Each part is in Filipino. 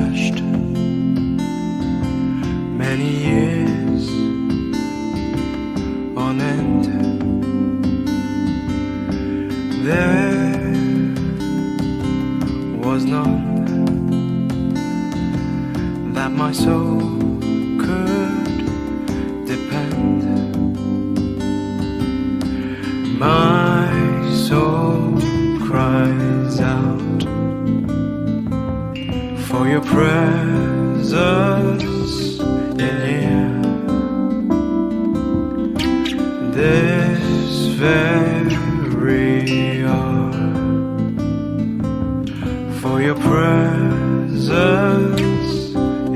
searched many years on end. There was none that my soul could depend. My soul cries out for your presence in here. This very hour, for your presence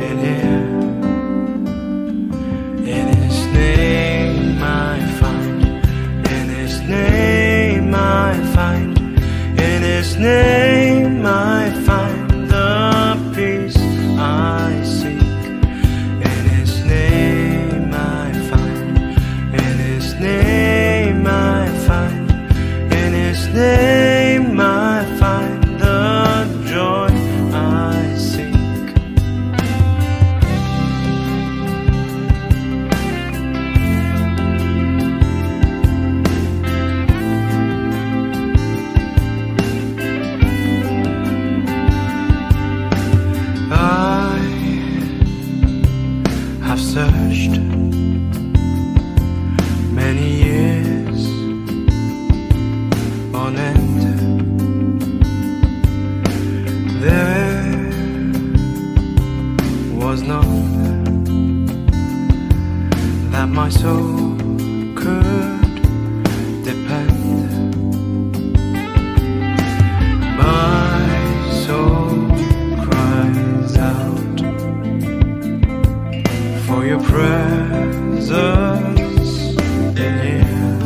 in here. In His name I find, in His name I find, in His name I find the peace I seek. In His name I find, in His name I find, in His name I find the joy I seek. I have searched many years on end. There was none that my soul could depend. My soul cries out for your presence in here.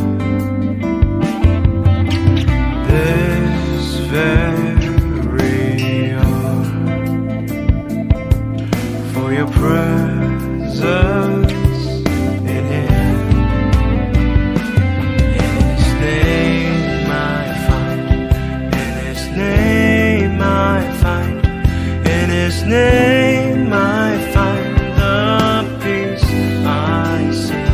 This very hour, for your presence in here. In His name I find, in His name I find, in His name I find the peace I seek.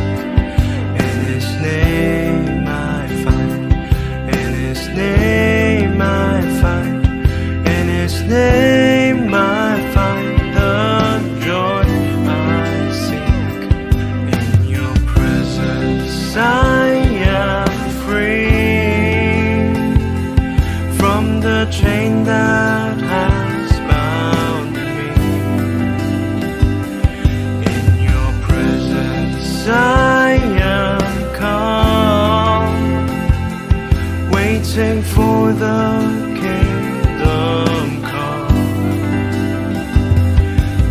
In His name I find, in His name I find, in His name I find the joy I seek. In your presence I am free from the chain that has bound me. In your presence I am calm, waiting for the kingdom come.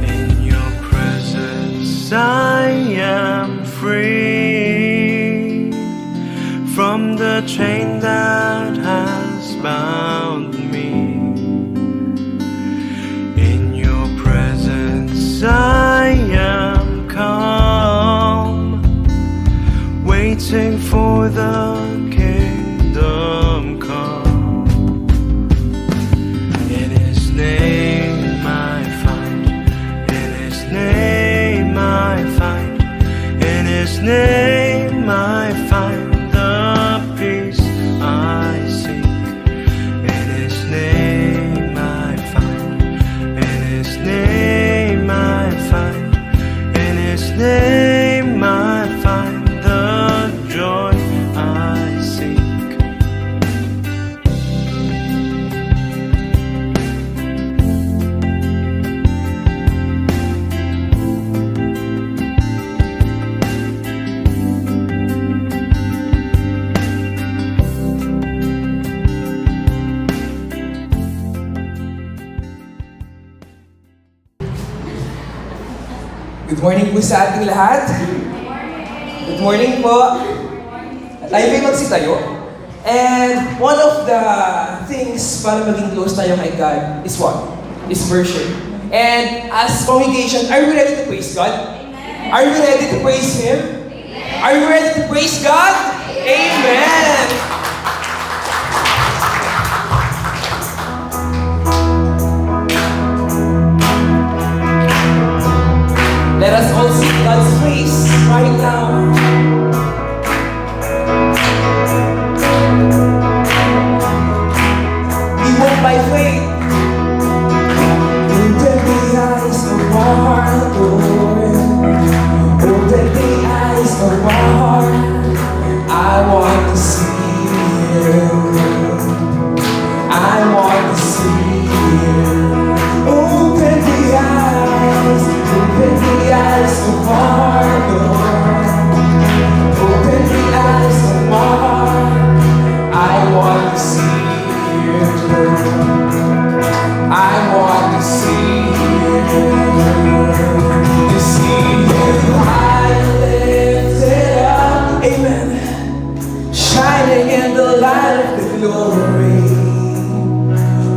In your presence I am free from the chain that has bound me. In your presence I am calm, waiting for the kingdom come. In His name I find, in His name I find, in His name I find the peace I seek. In His name I find, in His name I find, in His name I find the joy I seek. Good morning po sa ating lahat. Good morning po. Tayo may magsitayo. And one of the things para maging close tayo kay God is what? Is worship. And as congregation, are you ready to praise God? Are you ready to praise Him? Are you ready to praise God? Amen! face right now. We walk by faith. Open the eyes of our heart, Lord. Open the eyes of our heart. I want to see you. I want to see you. Open the eyes of our heart, Lord. Open the eyes of my heart. I want to see you. I want to see you. To see you high and lifted up. Amen. Shining in the light of the glory.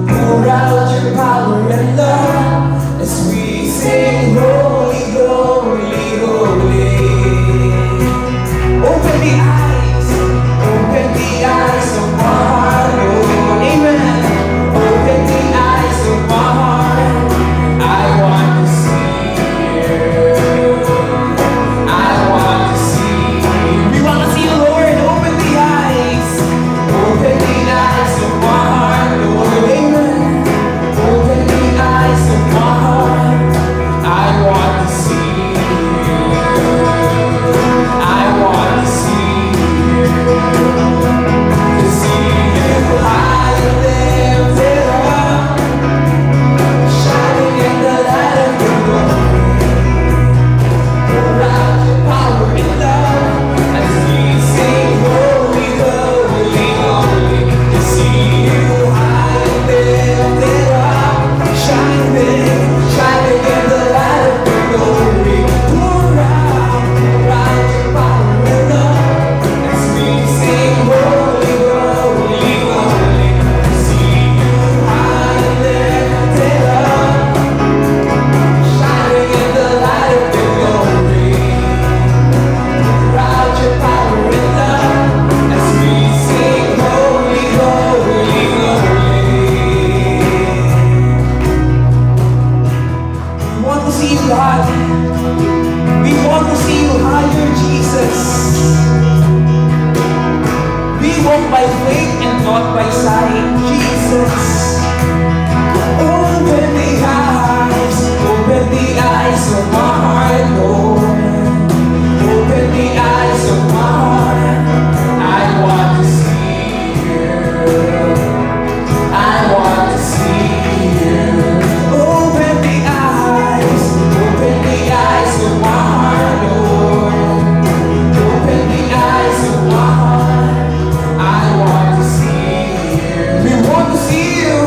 Pour out your power and love as we sing holy, holy, holy. Open the eyes of my heart, Lord. Amen. Open the eyes of my heart. I want to see you. I want to see you. We want to see you, Lord. Open the eyes. Open the eyes of my heart, Lord. Amen. Open the eyes of my heart. I want to see you. I want to see you. To see you high and lifted up, shining in the light of your glory. Pour out your power and love as we sing holy, holy, holy. To see you high and lifted up, shining in the light of your glory. Pour out your power and love as we sing holy, holy, holy. To see you high and lifted up, shining in the light of your glory. Pour out your power and love as we sing holy, holy, holy. We want to see you, God. We want to see you higher, Jesus. We walk by faith and not by sight, Jesus. Open the eyes of my heart, Lord. Open the eyes of my heart. I want to see you. I want to see you. Open the eyes of my heart, Lord. Open the eyes of my heart. I want to see you. We want to see you.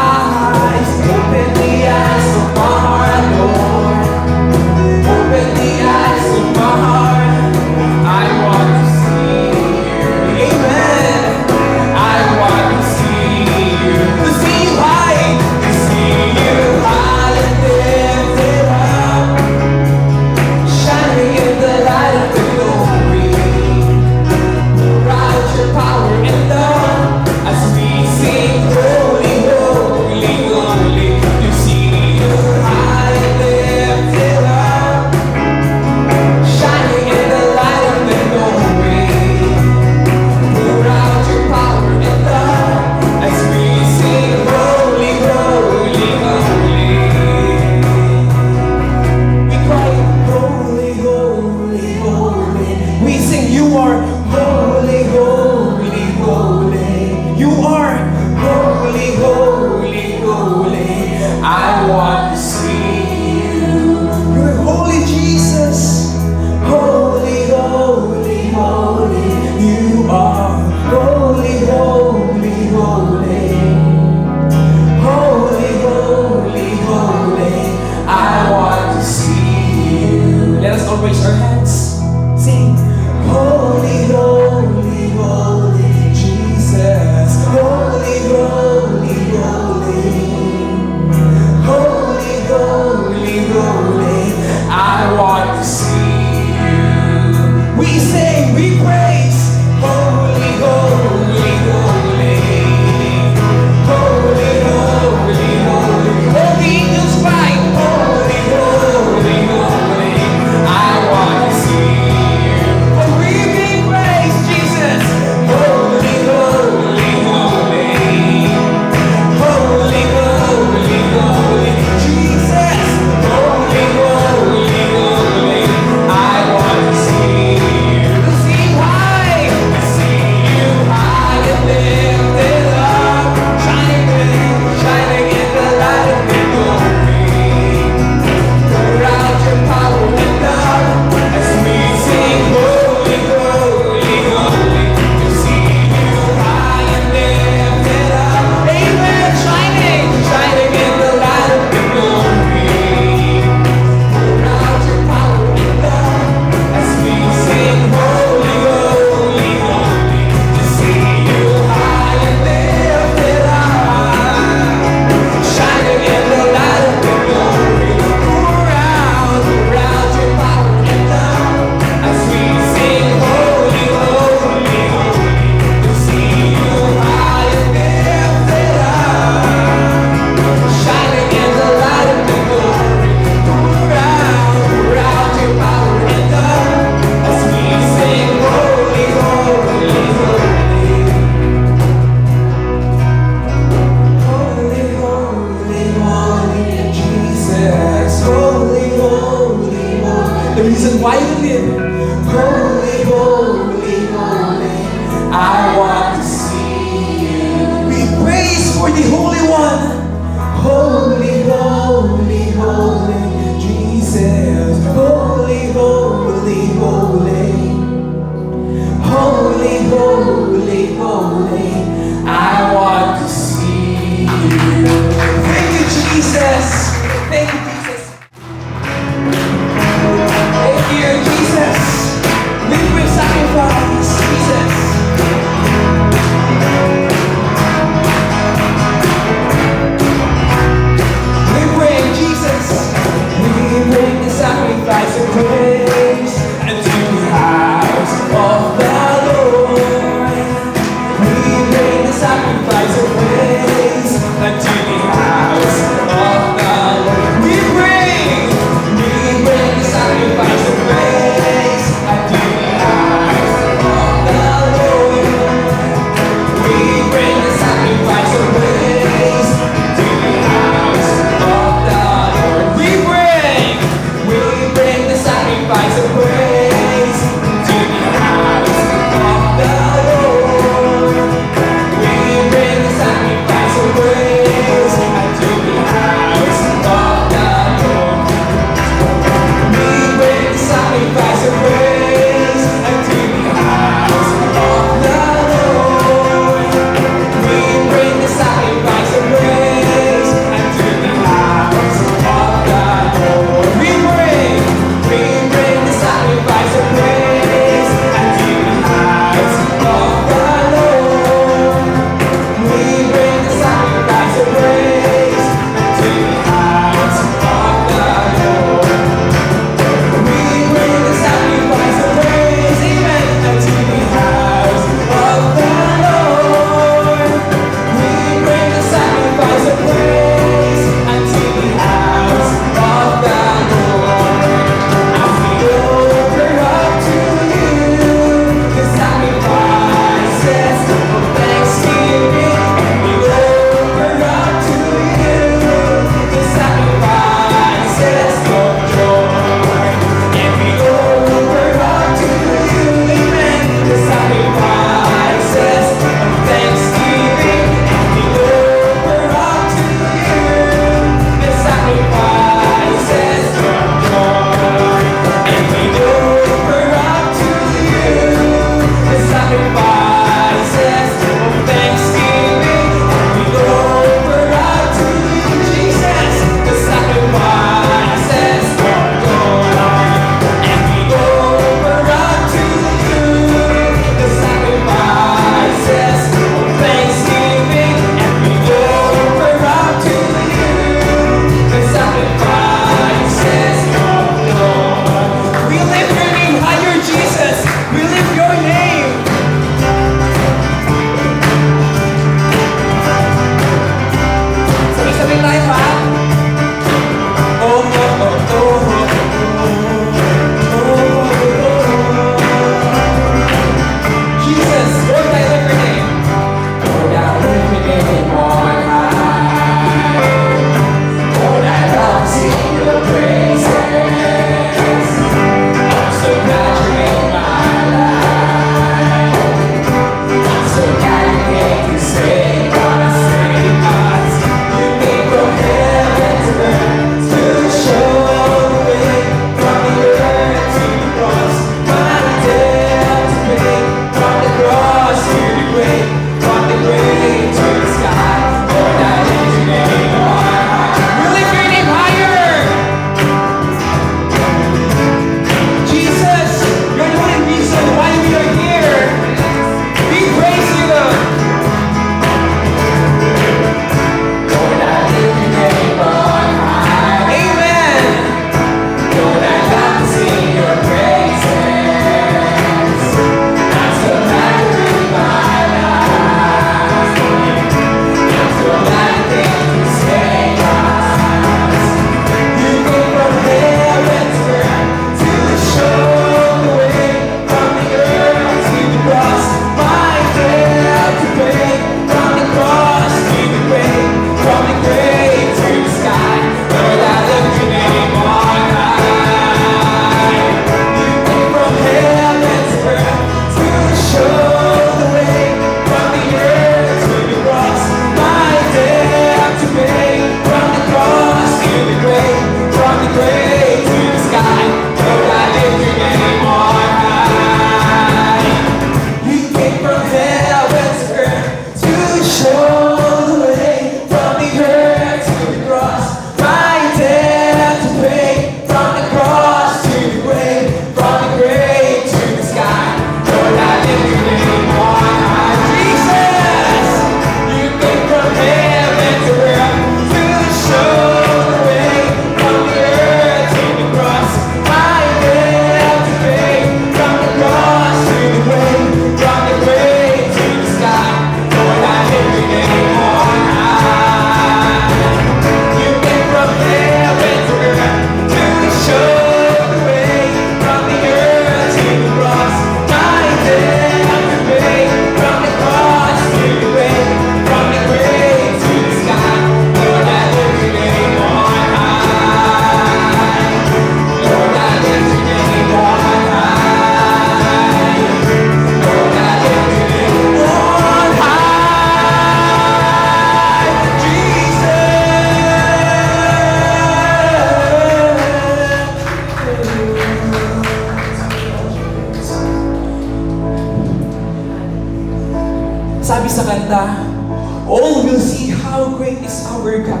is our God.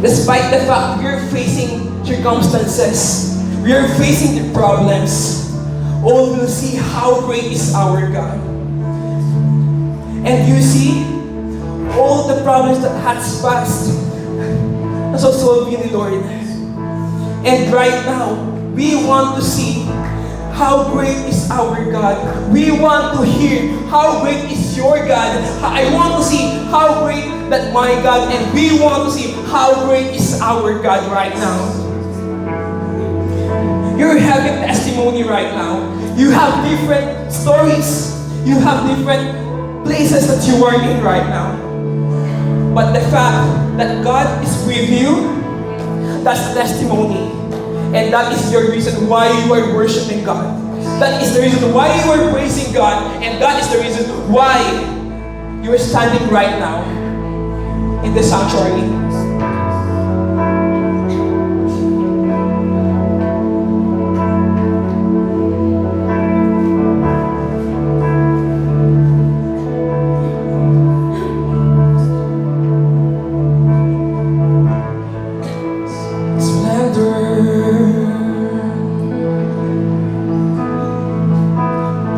Despite the fact we are facing circumstances, we are facing the problems, all will see how great is our God. And you see, all the problems that has passed, has also been the Lord. And right now, we want to see how great is our God. We want to hear how great is your God. I want to see how great that my God, and we want to see how great is our God right now. You're having testimony right now. You have different stories. You have different places that you are in right now. But the fact that God is with you, that's the testimony. And that is your reason why you are worshiping God. That is the reason why you are praising God. And that is the reason why you are standing right now in the sanctuary.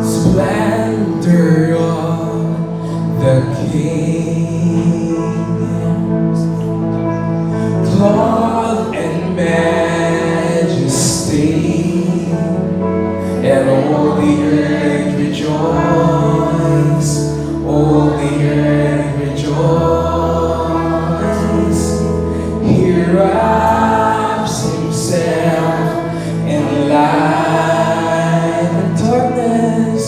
Splendor of the King, clothed in majesty, and all the earth rejoice, all the earth rejoice. He wraps himself in light and darkness.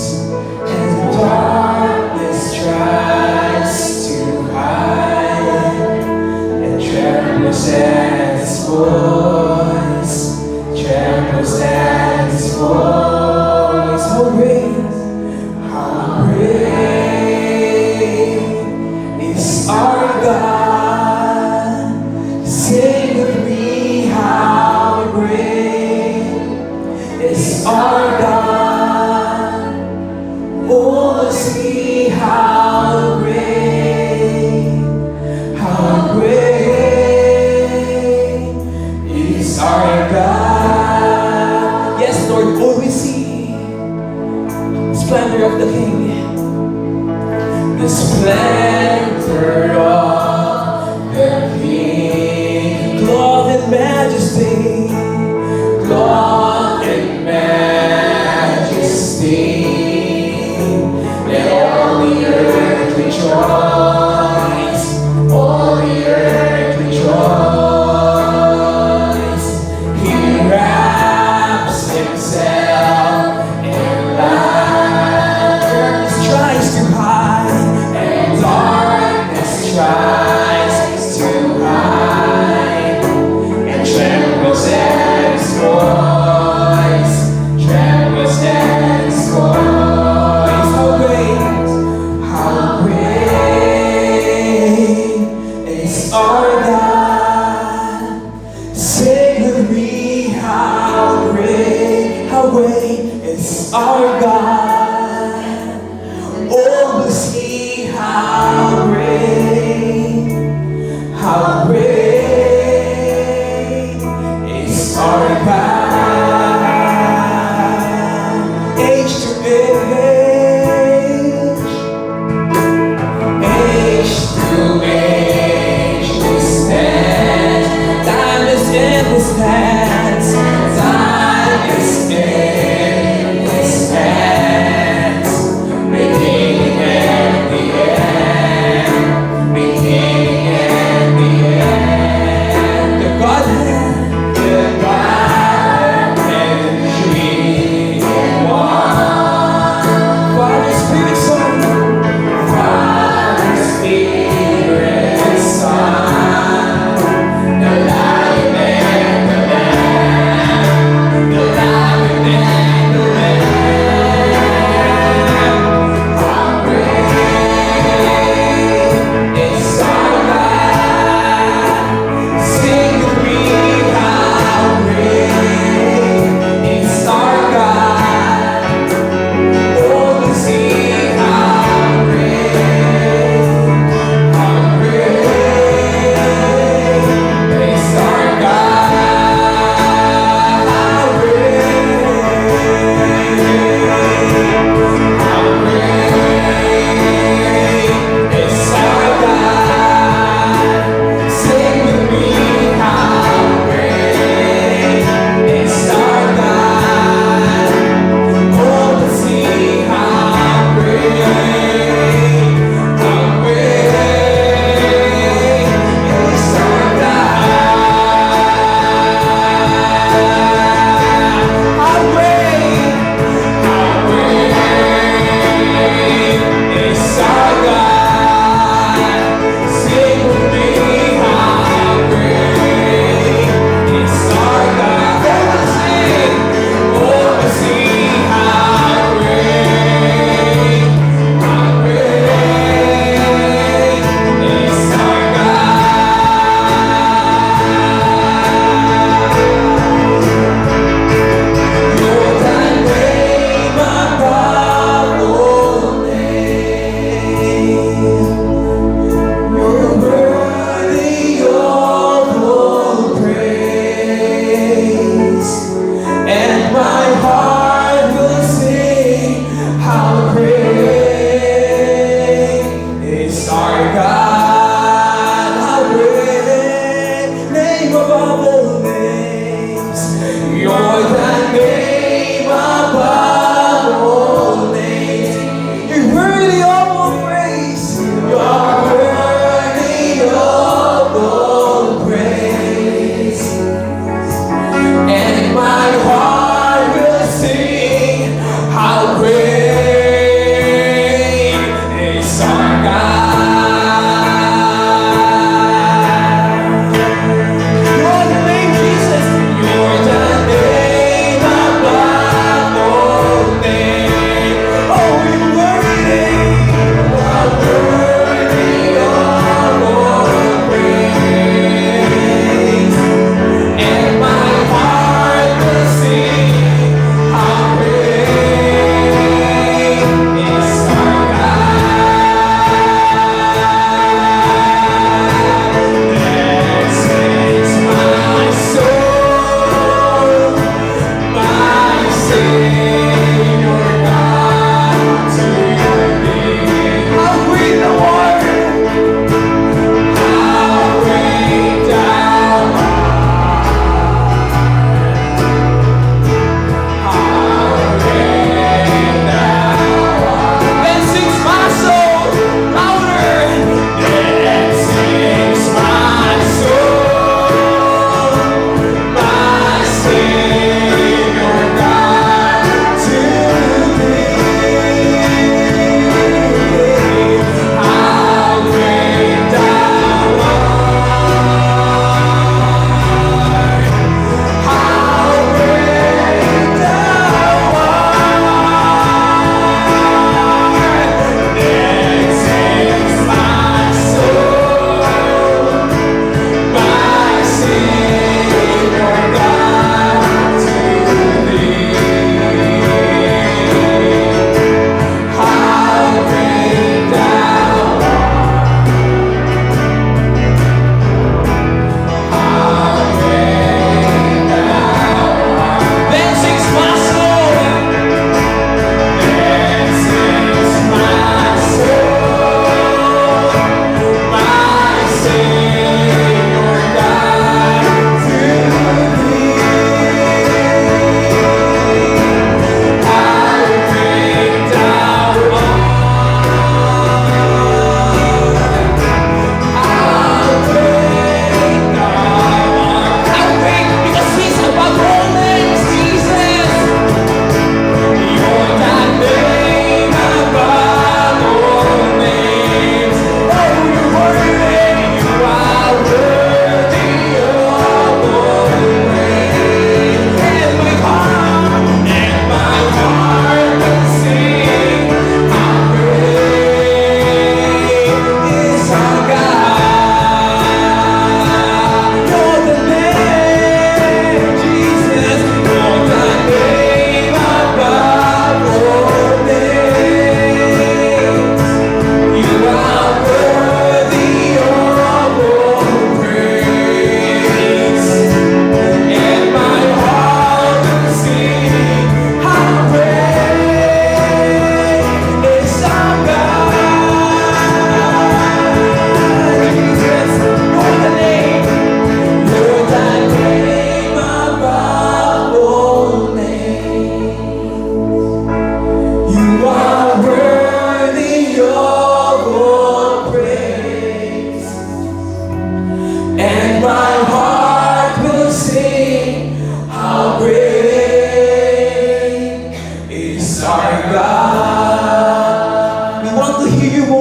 Darkness tries to hide, and trembles at his voice, trembles at his voice. How great is our God? Sing with me, how great is our God? Oh, see how great is our God. Yes, Lord, oh, we see the splendor of the King, the splendor of the King, clothed in majesty, clothed in majesty. Let all the earth rejoice, all the earth rejoice. He wraps himself in light. Darkness tries to hide, and darkness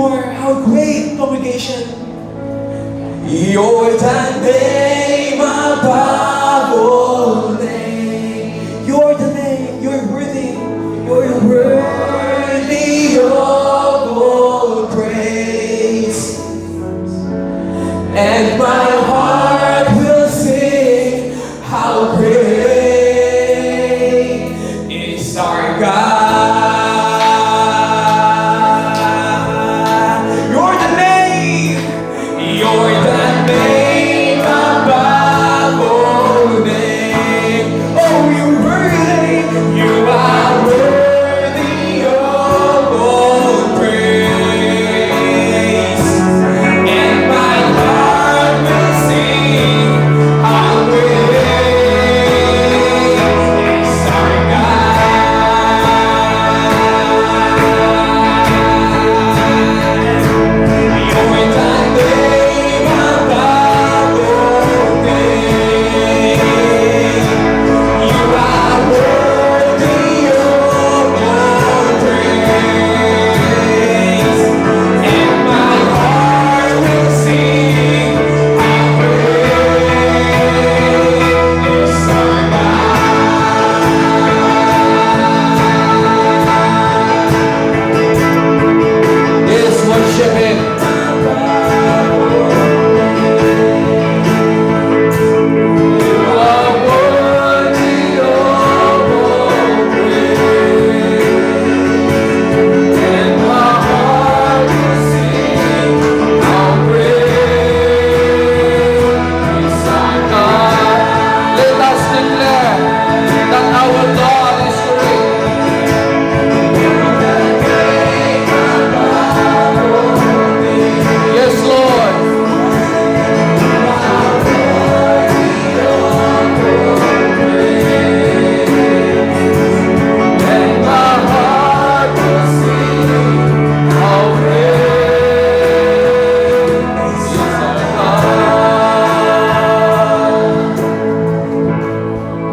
more. How great, congregation. You're the name above all names. You're the name. You're worthy. You're worthy of all praise. And my heart will sing, how great is our God. You're the name above all names. Oh, you're worthy, you are worthy of all praise. And my heart will sing, how great is our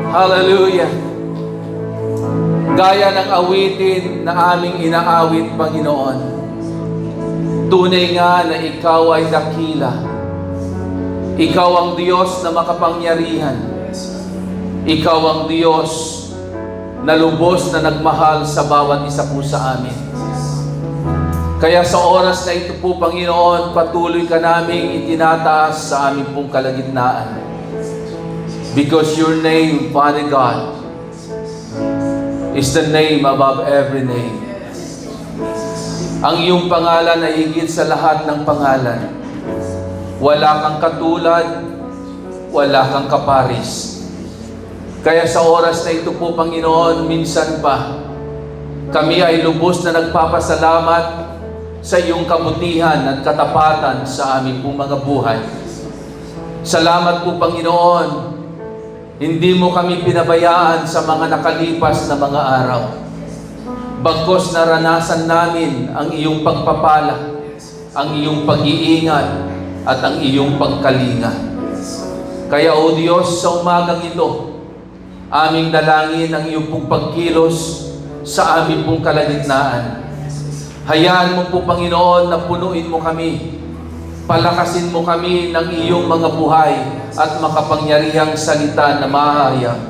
Hallelujah. Gaya ng awitin na aming inaawit, Panginoon, tunay nga na Ikaw ay dakila. Ikaw ang Diyos na makapangyarihan. Ikaw ang Diyos na lubos na nagmahal sa bawat isa po sa amin. Kaya sa oras na ito po, Panginoon, patuloy ka naming itinataas sa aming pong kalagitnaan. Because your name, Father God, is the name above every name. Ang iyong pangalan ay higit sa lahat ng pangalan. Wala kang katulad, wala kang kaparis. Kaya sa oras na ito po, Panginoon, minsan pa, kami ay lubos na nagpapasalamat sa iyong kabutihan at katapatan sa aming pong mga buhay. Salamat po, Panginoon. Hindi mo kami pinabayaan sa mga nakalipas na mga araw. Bagkus naranasan namin ang iyong pagpapala, ang iyong pag-iingat, at ang iyong pagkalinga. Kaya, O Diyos, sa umagang ito, aming dalangin ang iyong pong pagkilos sa aming pong kalagitnaan. Hayaan mo po, Panginoon, na punuin mo kami. Palakasin mo kami ng iyong mga buhay at makapangyarihang salita na mahahayag.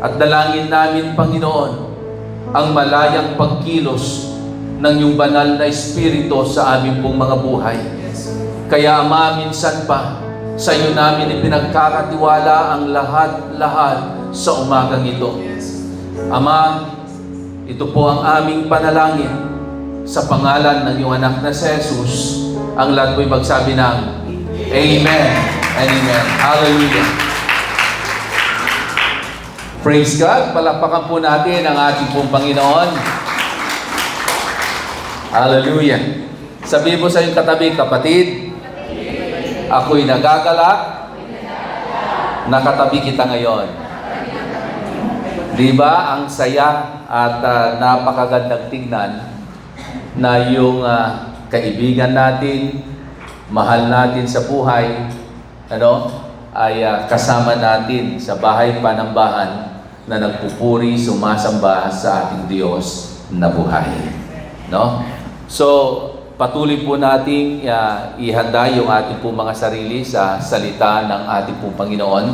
At dalangin namin, Panginoon, ang malayang pagkilos ng iyong banal na Espiritu sa aming pong mga buhay. Kaya, Ama, minsan pa, sa iyo namin ipinagkakatiwala ang lahat-lahat sa umagang ito. Ama, ito po ang aming panalangin sa pangalan ng iyong anak na si Jesus. Ang lahat po'y magsabi ng Amen and Amen. Hallelujah. Praise God. Palakpakan po natin ang ating pong Panginoon. Hallelujah. Sabihin mo sa iyong katabi, kapatid, ako'y nagagalak, nakatabi kita ngayon. Di ba ang saya at napakagandang tingnan na yung kaibigan natin, mahal natin sa buhay, ay kasama natin sa bahay panambahan na nagpupuri, sumasamba sa ating Diyos na buhay. No? So, patuloy po nating ihanda yung ating po mga sarili sa salita ng ating po Panginoon.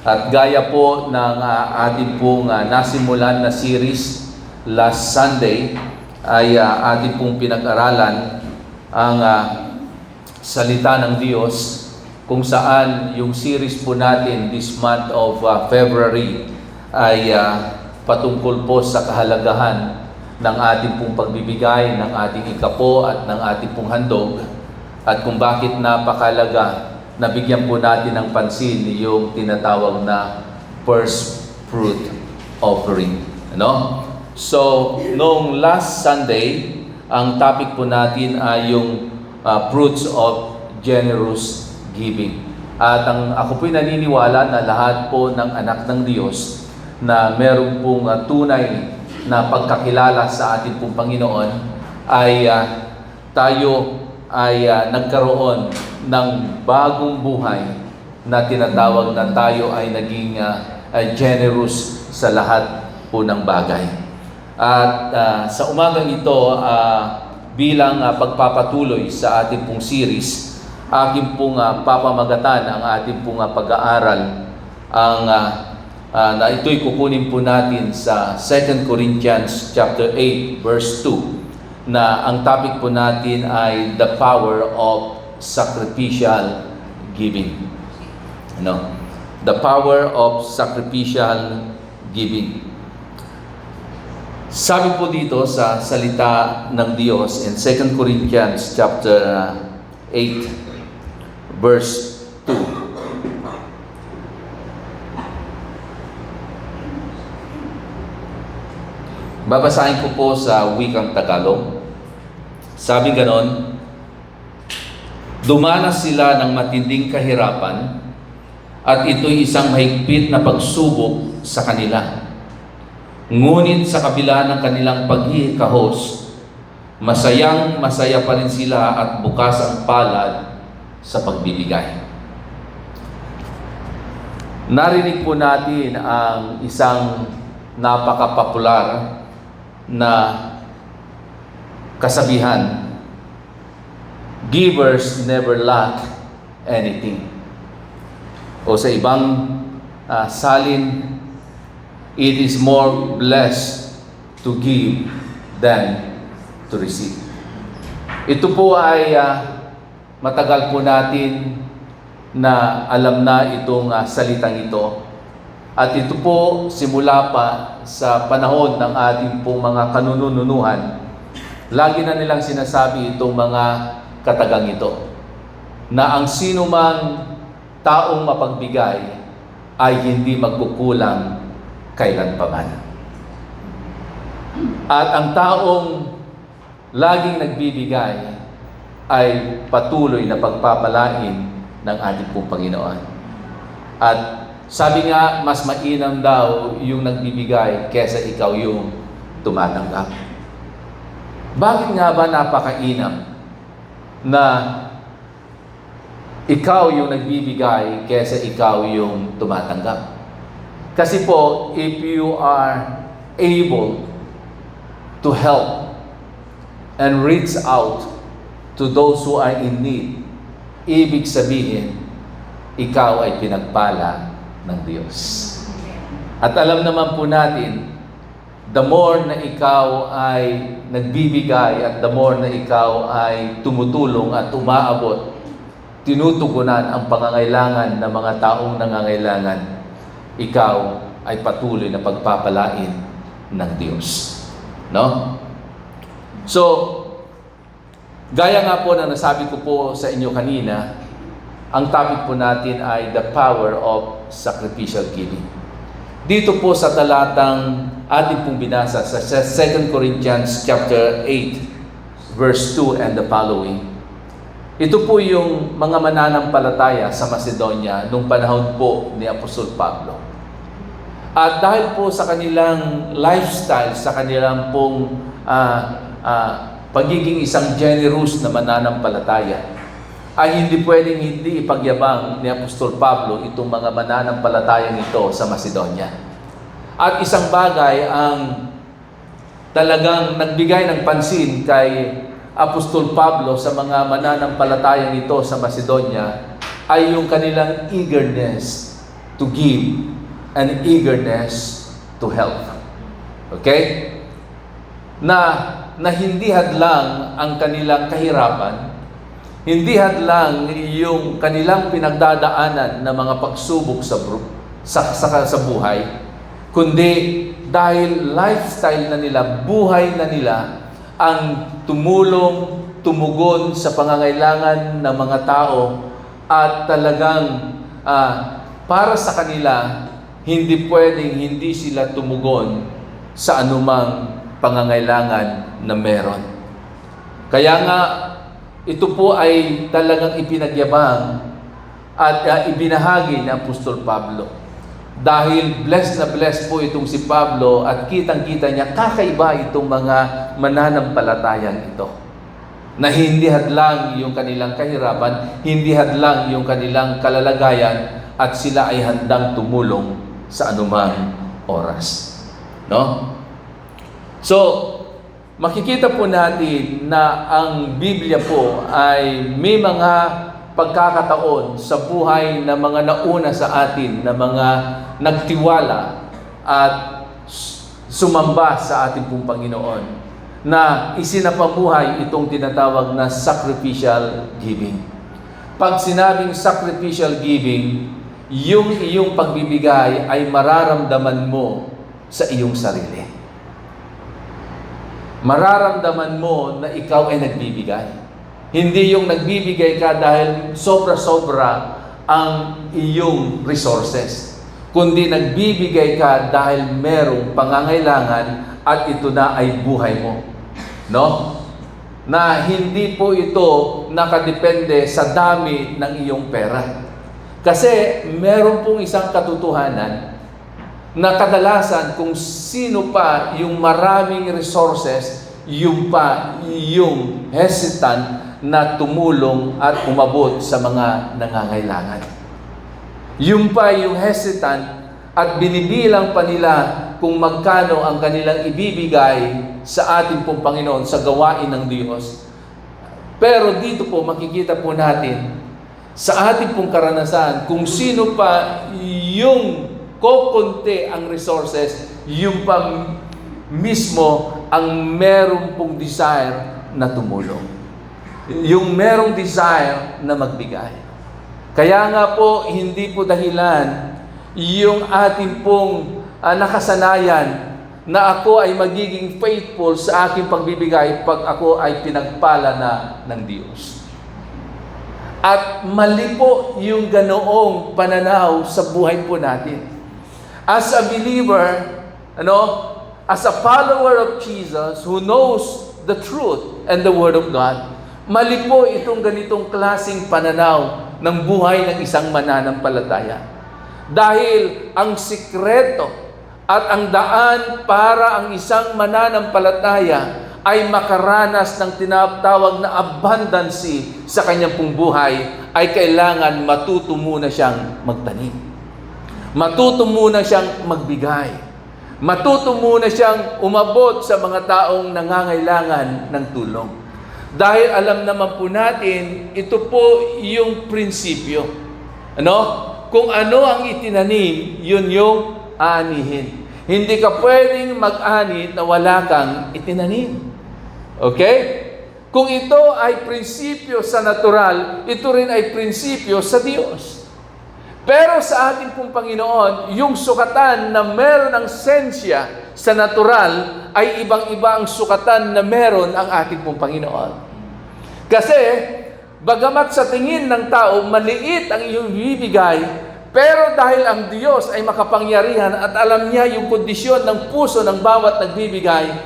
At gaya po ng ating pong nasimulan na series last Sunday, ay ating pong pinag-aralan ang salita ng Diyos, kung saan yung series po natin this month of February ay patungkol po sa kahalagahan ng ating pong pagbibigay, ng ating ikapo at ng ating pong handog, at kung bakit napakalaga na bigyan po natin ng pansin yung tinatawag na first fruit offering. Ano? So, noong last Sunday, ang topic po natin ay yung fruits of generous giving. At ako po'y naniniwala na lahat po ng anak ng Diyos na meron pong tunay na pagkakilala sa ating pong Panginoon ay tayo ay nagkaroon ng bagong buhay na tinatawag na tayo ay naging generous sa lahat po ng bagay. At sa umagang ito, bilang pagpapatuloy sa ating pong series, aking pong papamagatan ang ating pong pag-aaral na ito'y kukunin po natin sa 2 Corinthians chapter 8 verse 2, na ang topic po natin ay the power of sacrificial giving. No? The power of sacrificial giving. Sabi po dito sa salita ng Diyos in 2 Corinthians chapter 8 verse 2. Babasahin ko po sa wikang Tagalog. Sabi ganon, dumanas sila ng matinding kahirapan at ito'y isang mahigpit na pagsubok sa kanila. Ngunit sa kabila ng kanilang paghihikahos, masayang masaya pa rin sila at bukas ang palad sa pagbibigay. Narinig po natin ang isang napaka-popular na kasabihan, givers never lack anything. O sa ibang salin, it is more blessed to give than to receive. Ito po ay matagal po natin na alam na itong salitang ito. At ito po simula pa sa panahon ng ating pong mga kanununuhan. Lagi na nilang sinasabi itong mga katagang ito, na ang sino mang taong mapagbigay ay hindi magkukulang kailanpaman. At ang taong laging nagbibigay ay patuloy na pagpapalain ng ating pong Panginoon. At sabi nga, mas mainam daw yung nagbibigay kesa ikaw yung tumatanggap. Bakit nga ba napakainam na ikaw yung nagbibigay kesa ikaw yung tumatanggap? Kasi po, if you are able to help and reach out to those who are in need, ibig sabihin, ikaw ay pinagpala ng Diyos. At alam naman po natin, the more na ikaw ay nagbibigay at the more na ikaw ay tumutulong at umaabot, tinutugunan ang pangangailangan ng mga taong nangangailangan, ikaw ay patuloy na pagpapalain ng Diyos. No? So, gaya nga po na nasabi ko po sa inyo kanina, ang topic po natin ay the power of sacrificial giving. Dito po sa talatang ating pong binasa sa 2 Corinthians chapter 8 verse 2 and the following. Ito po yung mga mananampalataya sa Macedonia nung panahon po ni Apostol Pablo. At dahil po sa kanilang lifestyle, sa kanilang pong pagiging isang generous na mananampalataya, ay hindi pwedeng hindi ipagyabang ni Apostol Pablo itong mga mananampalatayang ito sa Macedonia. At isang bagay ang talagang nagbigay ng pansin kay Apostol Pablo sa mga mananampalatayang ito sa Macedonia ay yung kanilang eagerness to give and eagerness to help. Okay? Na hindi hadlang ang kanilang kahirapan, hindi hadlang yung kanilang pinagdadaanan na mga pagsubok sa buhay, kundi dahil lifestyle na nila, buhay na nila, ang tumulong, tumugon sa pangangailangan ng mga tao at talagang para sa kanila, hindi pwedeng hindi sila tumugon sa anumang pangangailangan na meron. Kaya nga, ito po ay talagang ipinagyabang at ibinahagi ni Apostol Pablo. Dahil blessed na blessed po itong si Pablo at kitang-kita niya, kakaiba itong mga mananampalatayang ito. Na hindi hadlang yung kanilang kahirapan, hindi hadlang yung kanilang kalalagayan, at sila ay handang tumulong sa anumang oras. No? So, makikita po natin na ang Biblia po ay may mga pagkakataon sa buhay ng mga nauna sa atin, na mga nagtiwala at sumamba sa ating pong Panginoon, na isinapamuhay itong tinatawag na sacrificial giving. Pag sinabing sacrificial giving, yung iyong pagbibigay ay mararamdaman mo sa iyong sarili. Mararamdaman mo na ikaw ay nagbibigay. Hindi yung nagbibigay ka dahil sobra-sobra ang iyong resources, kundi nagbibigay ka dahil merong pangangailangan at ito na ay buhay mo. No? Na hindi po ito nakadepende sa dami ng iyong pera. Kasi meron pong isang katotohanan na kadalasan kung sino pa yung maraming resources, yung pa yung hesitant na tumulong at umabot sa mga nangangailangan. Yung pa yung hesitant at binibilang pa nila kung magkano ang kanilang ibibigay sa ating pong Panginoon sa gawain ng Diyos. Pero dito po makikita po natin sa ating pong karanasan kung sino pa yung kokonti ang resources, yung pa mismo ang merong pong desire na tumulong. Yung merong desire na magbigay. Kaya nga po, hindi po dahilan yung ating pong nakasanayan na ako ay magiging faithful sa aking pagbibigay pag ako ay pinagpala na ng Diyos. At mali po yung ganoong pananaw sa buhay po natin. As a believer, as a follower of Jesus who knows the truth and the Word of God, mali po itong ganitong klaseng pananaw ng buhay ng isang mananampalataya. Dahil ang sikreto at ang daan para ang isang mananampalataya ay makaranas ng tinatawag na abundance sa kanyang pong buhay, ay kailangan matuto muna siyang magtanim. Matuto muna siyang magbigay. Matuto muna siyang umabot sa mga taong nangangailangan ng tulong. Dahil alam naman po natin, ito po yung prinsipyo. Kung ano ang itinanim, yun yung aanihin. Hindi ka pwedeng mag-ani na wala kang itinanim. Okay? Kung ito ay prinsipyo sa natural, ito rin ay prinsipyo sa Diyos. Pero sa ating pong Panginoon, yung sukatan na meron ng sensya sa natural ay ibang-iba ang sukatan na meron ang ating pong Panginoon. Kasi, bagamat sa tingin ng tao, maliit ang iyong bibigay, pero dahil ang Diyos ay makapangyarihan at alam niya yung kondisyon ng puso ng bawat nagbibigay,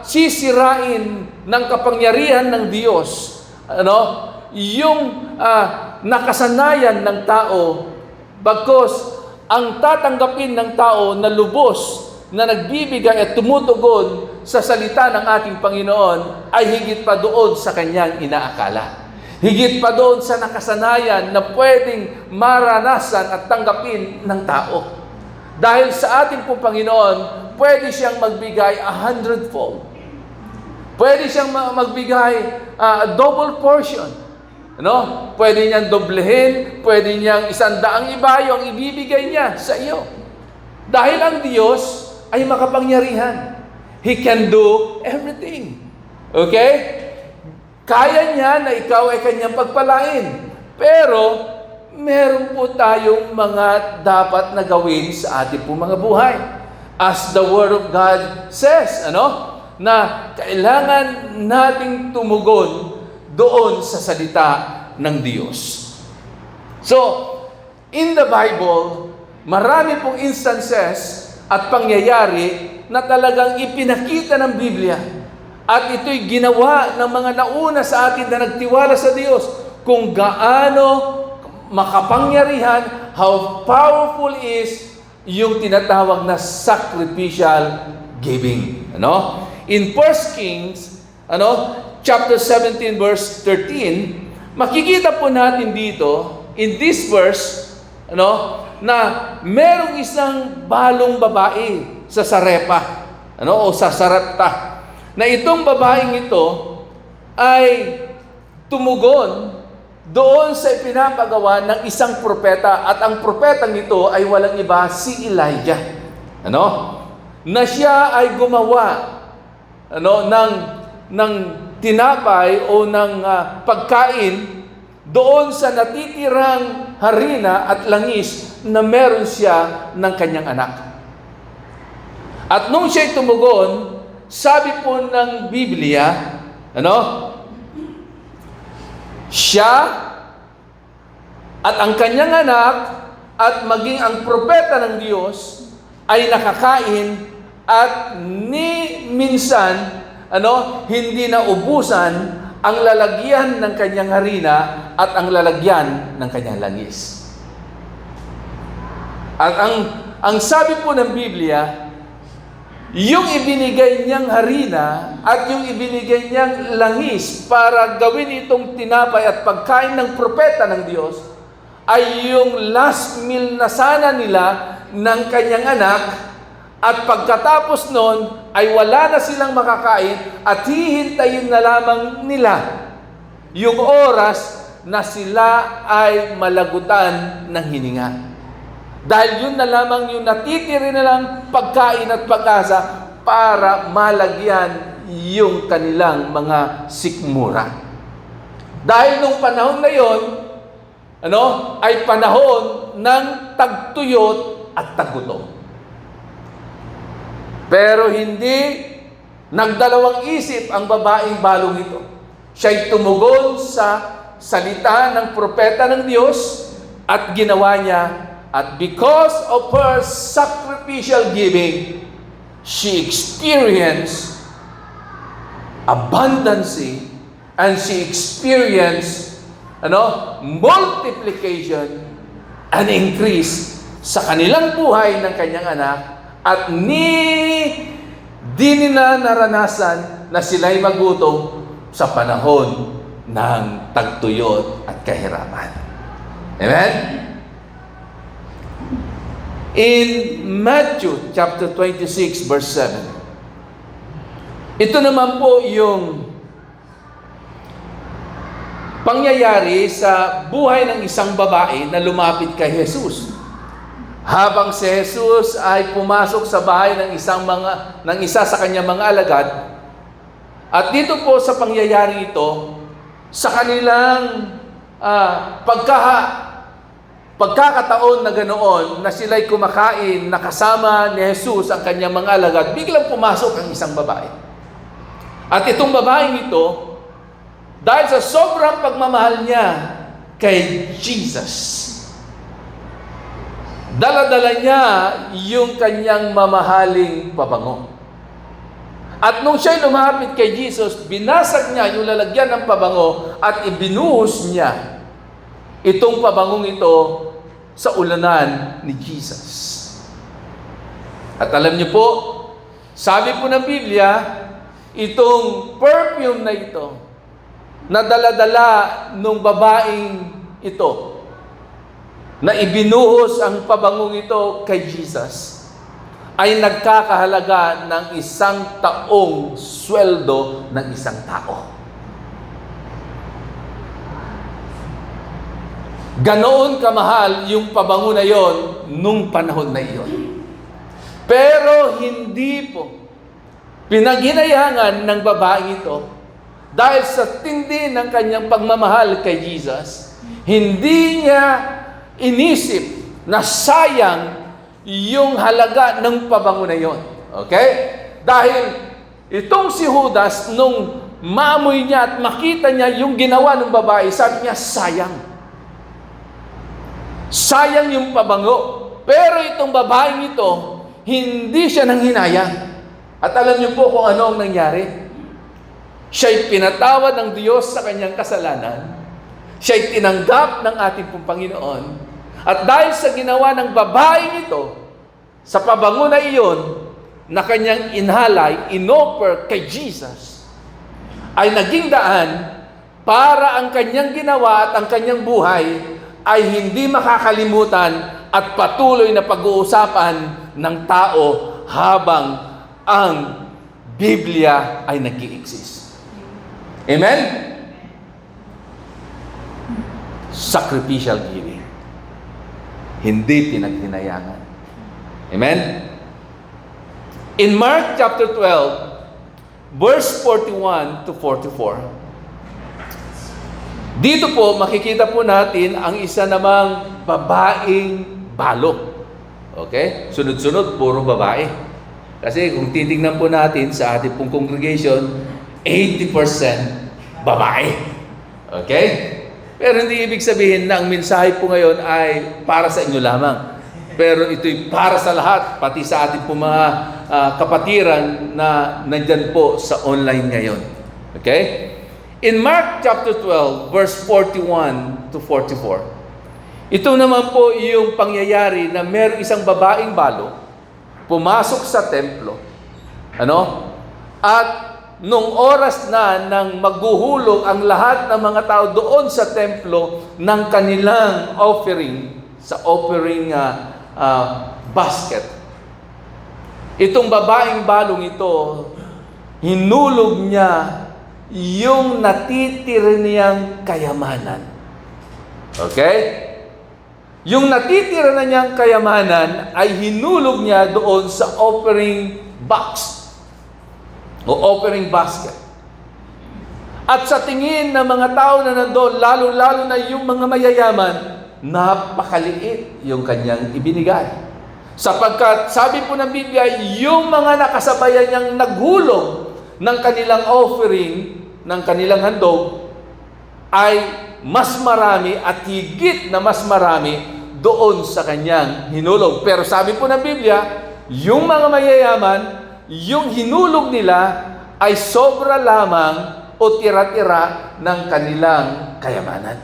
sisirain ng kapangyarihan ng Diyos, yung nakasanayan ng tao, bagkos ang tatanggapin ng tao na lubos na nagbibigay at tumutugon sa salita ng ating Panginoon ay higit pa doon sa kanyang inaakala. Higit pa doon sa nakasanayan na pwedeng maranasan at tanggapin ng tao. Dahil sa ating pong Panginoon, pwede siyang magbigay 100-fold. Pwede siyang magbigay double portion. Ano? Pwede niyang doblehin, pwede niyang 100 iba yung ibibigay niya sa iyo. Dahil ang Diyos ay makapangyarihan. He can do everything. Okay? Kaya niya na ikaw ay kanyang pagpalain. Pero, meron po tayong mga dapat na gawin sa ating po mga buhay. As the Word of God says, na kailangan nating tumugon doon sa salita ng Diyos. So, in the Bible, marami pong instances at pangyayari na talagang ipinakita ng Biblia. At ito'y ginawa ng mga nauna sa atin na nagtiwala sa Diyos kung gaano makapangyarihan, how powerful is yung tinatawag na sacrificial giving. In 1 Kings, chapter 17 verse 13, makikita po natin dito in this verse, na merong isang balong babae sa Sarepa, o sa Sarepta, na itong babaeng ito ay tumugon doon sa ipinapagawa ng isang propeta, at ang propetang ito ay walang iba, si Elijah. Na siya ay gumawa ng tinapay o ng pagkain doon sa natitirang harina at langis na meron siya ng kanyang anak. At nung siya'y tumugon, sabi po ng Biblia, siya at ang kanyang anak at maging ang propeta ng Diyos ay nakakain at ni minsan hindi na ubusan ang lalagyan ng kanyang harina at ang lalagyan ng kanyang langis. At ang sabi po ng Biblia, yung ibinigay niyang harina at yung ibinigay niyang langis para gawin itong tinapay at pagkain ng propeta ng Diyos ay yung last meal na sana nila ng kanyang anak, at pagkatapos nun ay wala na silang makakain at hihintayin na lamang nila yung oras na sila ay malagutan ng hininga. Dahil yun na lamang yung natitiri na lang pagkain at pag-asa para malagyan yung kanilang mga sikmura. Dahil nung panahon na yon, ay panahon ng tagtuyot at tagutom. Pero hindi nagdalawang isip ang babaeng balong ito. Siya'y tumugon sa salita ng propeta ng Diyos at ginawa niya. At because of her sacrificial giving, she experienced abundance and she experienced multiplication and increase sa kanilang buhay ng kanyang anak, at di nila naranasan na sila'y magutom sa panahon ng tagtuyot at kahirapan. Amen? In Matthew chapter 26 verse 7, ito naman po yung pangyayari sa buhay ng isang babae na lumapit kay Jesus. Habang si Jesus ay pumasok sa bahay ng isa sa kanyang mga alagad, at dito po sa pangyayari ito, sa kanilang pagkakataon na ganoon na sila'y kumakain na kasama ni Jesus ang kanyang mga alagad, biglang pumasok ang isang babae. At itong babaeng ito, dahil sa sobrang pagmamahal niya kay Jesus, dala-dala niya yung kanyang mamahaling pabango. At nung siya'y lumapit kay Jesus, binasag niya yung lalagyan ng pabango at ibinuhos niya itong pabangong ito sa ulanan ni Jesus. At alam niyo po, sabi po ng Biblia, itong perfume na ito, na dala-dala nung babaeng ito, na ibinuhos ang pabangong ito kay Jesus, ay nagkakahalaga ng 1 taong sweldo ng isang tao. Ganoon kamahal yung pabango na yon nung panahon na iyon. Pero hindi po pinaghinayangan ng babaeng ito dahil sa tindi ng kanyang pagmamahal kay Jesus. Hindi niya inisip na sayang yung halaga ng pabango na yon. Okay? Dahil itong si Judas, nung maamoy niya at makita niya yung ginawa ng babae, sabi niya, sayang. Sayang yung pabango. Pero itong babaeng ito, hindi siya nanghinayang. At alam niyo po kung ano ang nangyari. Siya'y pinatawad ng Diyos sa kanyang kasalanan. Siya'y tinanggap ng ating pong Panginoon. At dahil sa ginawa ng babaeng ito, sa pabango na iyon, na kanyang inhalay, inoffer kay Jesus, ay naging daan para ang kanyang ginawa at ang kanyang buhay ay hindi makakalimutan at patuloy na pag-uusapan ng tao habang ang Biblia ay nag-i-exist. Amen? Sacrificial giving. Hindi pinaghinayangan. Amen? In Mark chapter 12, verse 41 to 44, dito po, makikita po natin ang isa namang babaeng balok. Okay? Sunod-sunod, puro babae. Kasi kung titignan po natin sa ating pong congregation, 80% babae. Okay? Pero hindi ibig sabihin na ang mensahe po ngayon ay para sa inyo lamang. Pero ito'y para sa lahat, pati sa ating po mga kapatiran na nandyan po sa online ngayon. Okay? In Mark chapter 12, verse 41 to 44, ito naman po yung pangyayari na merong isang babaeng balo pumasok sa templo. Ano? At nung oras na nang maghuhulog ang lahat ng mga tao doon sa templo ng kanilang offering, sa offering basket, itong babaeng balong ito, hinulog niya yung natitira niyang kayamanan. Okay? Yung natitira na niyang kayamanan ay hinulog niya doon sa offering box o offering basket. At sa tingin ng mga tao na nandoon, lalo-lalo na yung mga mayayaman, napakaliit yung kanyang ibinigay. Sapagkat sabi po ng Biblia, yung mga nakasabayan niyang naghulog ng kanilang offering, ng kanilang handog, ay mas marami at higit na mas marami doon sa kanyang hinulog. Pero sabi po ng Biblia, yung mga mayayaman, yung hinulog nila ay sobra lamang o tira-tira ng kanilang kayamanan.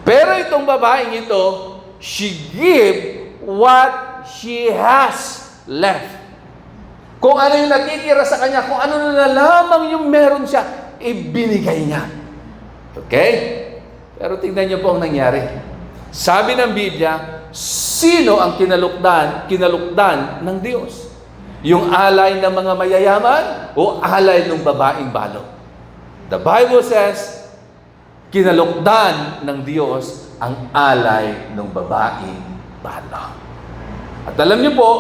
Pero itong babaeng ito, she gave what she has left. Kung ano yung natitira sa kanya, kung ano na lamang yung meron siya, ibinigay niya. Okay? Pero tingnan niyo po ang nangyari. Sabi ng Biblia, sino ang kinalukdan ng Diyos? Yung alay ng mga mayayaman o alay ng babaeng balo? The Bible says, kinalukdan ng Diyos ang alay ng babaeng balo. At alam niyo po,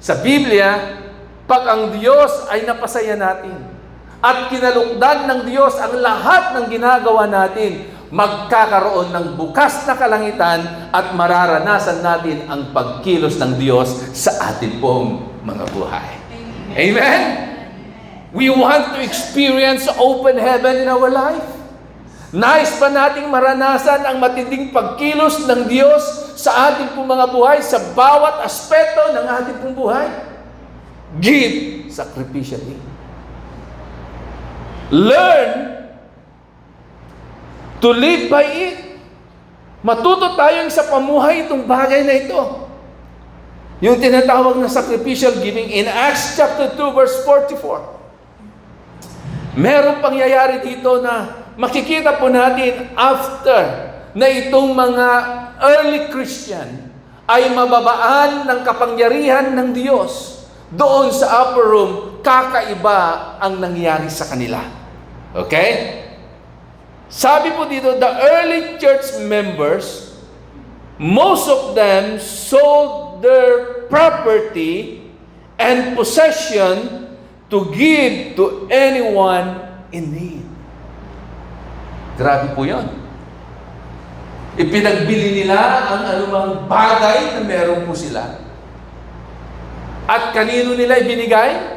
sa Biblia, pag ang Diyos ay napasaya natin, at kinalukdan ng Diyos ang lahat ng ginagawa natin, magkakaroon ng bukas na kalangitan at mararanasan natin ang pagkilos ng Diyos sa ating pong mga buhay. Amen? We want to experience open heaven in our life. Nais pa nating maranasan ang matinding pagkilos ng Diyos sa ating pong mga buhay, sa bawat aspeto ng ating pong buhay. Give sacrificially. Learn to live by it. Matuto tayong sa pamuhay itong bagay na ito. Yung tinatawag na sacrificial giving in Acts chapter 2 verse 44. Merong pangyayari dito na makikita po natin after na itong mga early Christian ay mababaan ng kapangyarihan ng Diyos. Doon sa upper room, kakaiba ang nangyari sa kanila. Okay? Sabi po dito, the early church members, most of them sold their property and possession to give to anyone in need. Grabe po yun. Ipinagbili nila ang anumang bagay na meron po sila. At kanino nila ibinigay?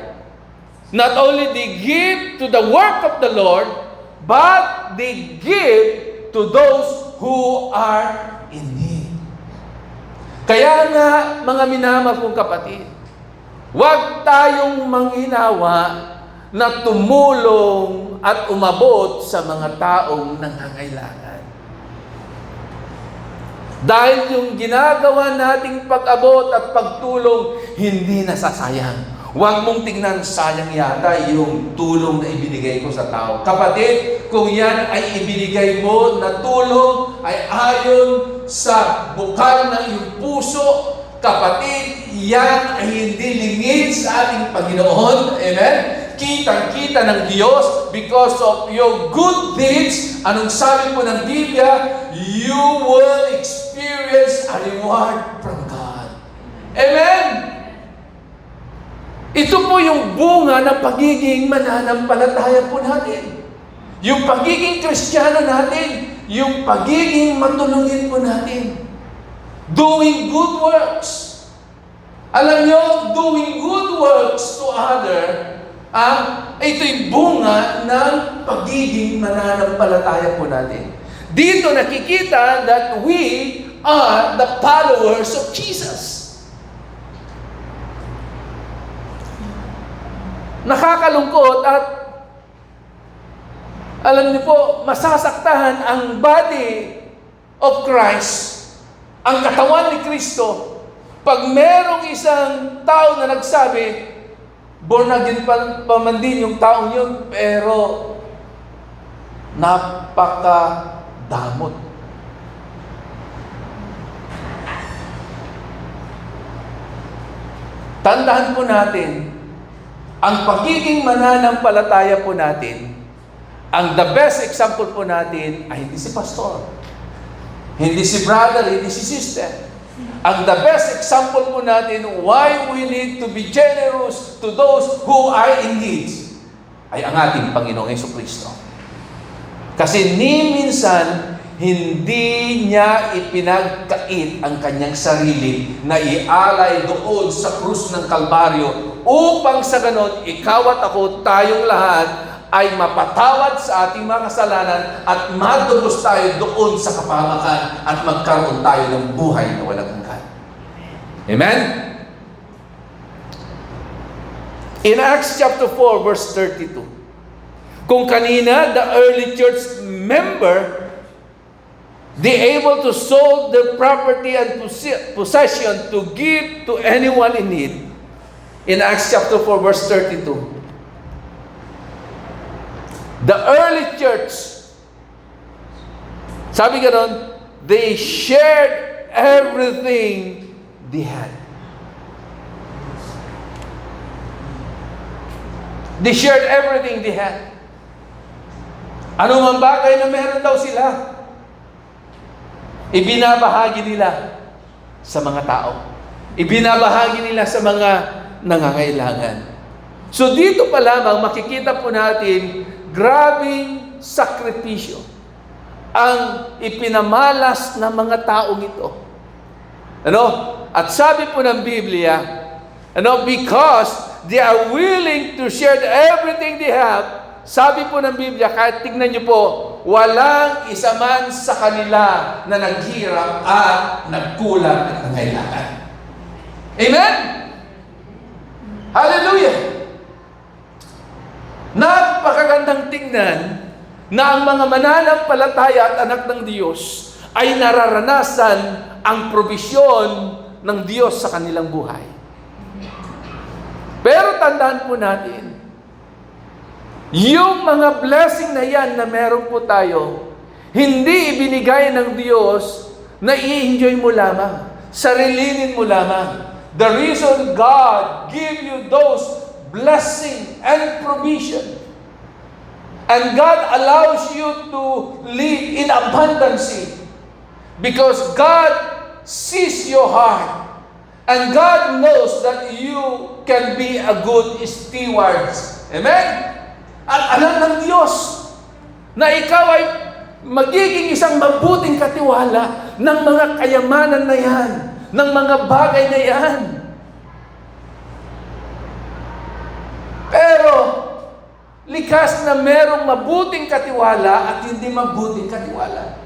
Not only they give to the work of the Lord, but they give to those who are in need. Kaya nga, mga minamahal kong kapatid, huwag tayong manghinawa na tumulong at umabot sa mga taong nangangailangan. Dahil yung ginagawa nating pag-abot at pagtulong, hindi nasasayang. Huwag mong tignan, sayang yata yung tulong na ibinigay ko sa tao. Kapatid, kung yan ay ibinigay mo na tulong ay ayon sa bukal ng iyong puso, kapatid, yan ay hindi lingid sa ating Panginoon. Amen? Kitang-kita ng Diyos because of your good deeds. Anong sabi po ng Biblia? You will experience a reward from God. Amen? Ito po yung bunga ng pagiging mananampalataya po natin. Yung pagiging Kristiyano natin. Yung pagiging matulungin po natin. Doing good works. Alam nyo, doing good works to other, ito'y bunga ng pagiging mananampalataya po natin. Dito nakikita that we are the followers of Jesus. Nakakalungkot at alam niyo po, masasaktahan ang body of Christ, ang katawan ni Kristo, pag merong isang tao na nagsabi, born again pa man din yung taong yun, pero napakadamot. Tandaan po natin, ang pagiging mananampalataya po natin, ang the best example po natin ay hindi si pastor, hindi si brother, hindi si sister. Ang the best example po natin why we need to be generous to those who are in need ay ang ating Panginoong Jesucristo. Kasi ni minsan, hindi niya ipinagkait ang kanyang sarili na ialay doon sa krus ng Kalbaryo upang sa ganon, ikaw at ako, tayong lahat ay mapatawad sa ating mga kasalanan at madubos tayo doon sa kapahamakan at magkaroon tayo ng buhay na walang hanggan. Amen? In Acts chapter 4, verse 32, kung kanina, the early church member, they able to sold their property and possession to give to anyone in need. In Acts chapter 4, verse 32, the early church, sabi ganon, they shared everything they had. They shared everything they had. Ano mang bagay na meron daw sila, ibinabahagi nila sa mga tao. Ibinabahagi nila sa mga nangangailangan. So dito pa lamang makikita po natin grabing sakripisyo ang ipinamalas ng mga taong ito. Ano? At sabi po ng Biblia, because they are willing to share everything they have, sabi po ng Biblia, kahit tignan niyo po, walang isa man sa kanila na naghirap at nagkulang at nangailangan. Amen? Hallelujah! Napakagandang tingnan na ang mga mananampalataya at anak ng Diyos ay nararanasan ang probisyon ng Diyos sa kanilang buhay. Pero tandaan po natin, yung mga blessing na yan na meron po tayo, hindi ibinigay ng Diyos na i-enjoy mo lamang. sarilinin mo lamang. The reason God give you those blessing and provision, and God allows you to live in abundance, because God sees your heart, and God knows that you can be a good steward. Amen? At alam ng Diyos na ikaw ay magiging isang mabuting katiwala ng mga kayamanan na yan, ng mga bagay na yan. Pero, likas na merong mabuting katiwala at hindi mabuting katiwala.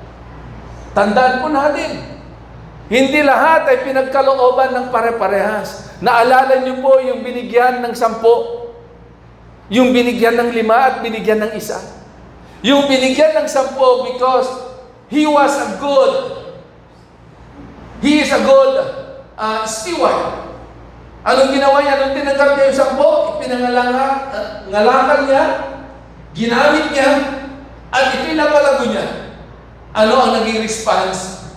Tandaan po natin, hindi lahat ay pinagkalooban ng pare-parehas. Naalala niyo po yung binigyan ng 10, yung binigyan ng 5 at binigyan ng 1. Yung binigyan ng 10 because he is a good steward. Anong ginawa niya? Nung tinanggap niya yung 10, ipinangalakan niya, ginamit niya, at ipinapalago niya. Ano ang naging response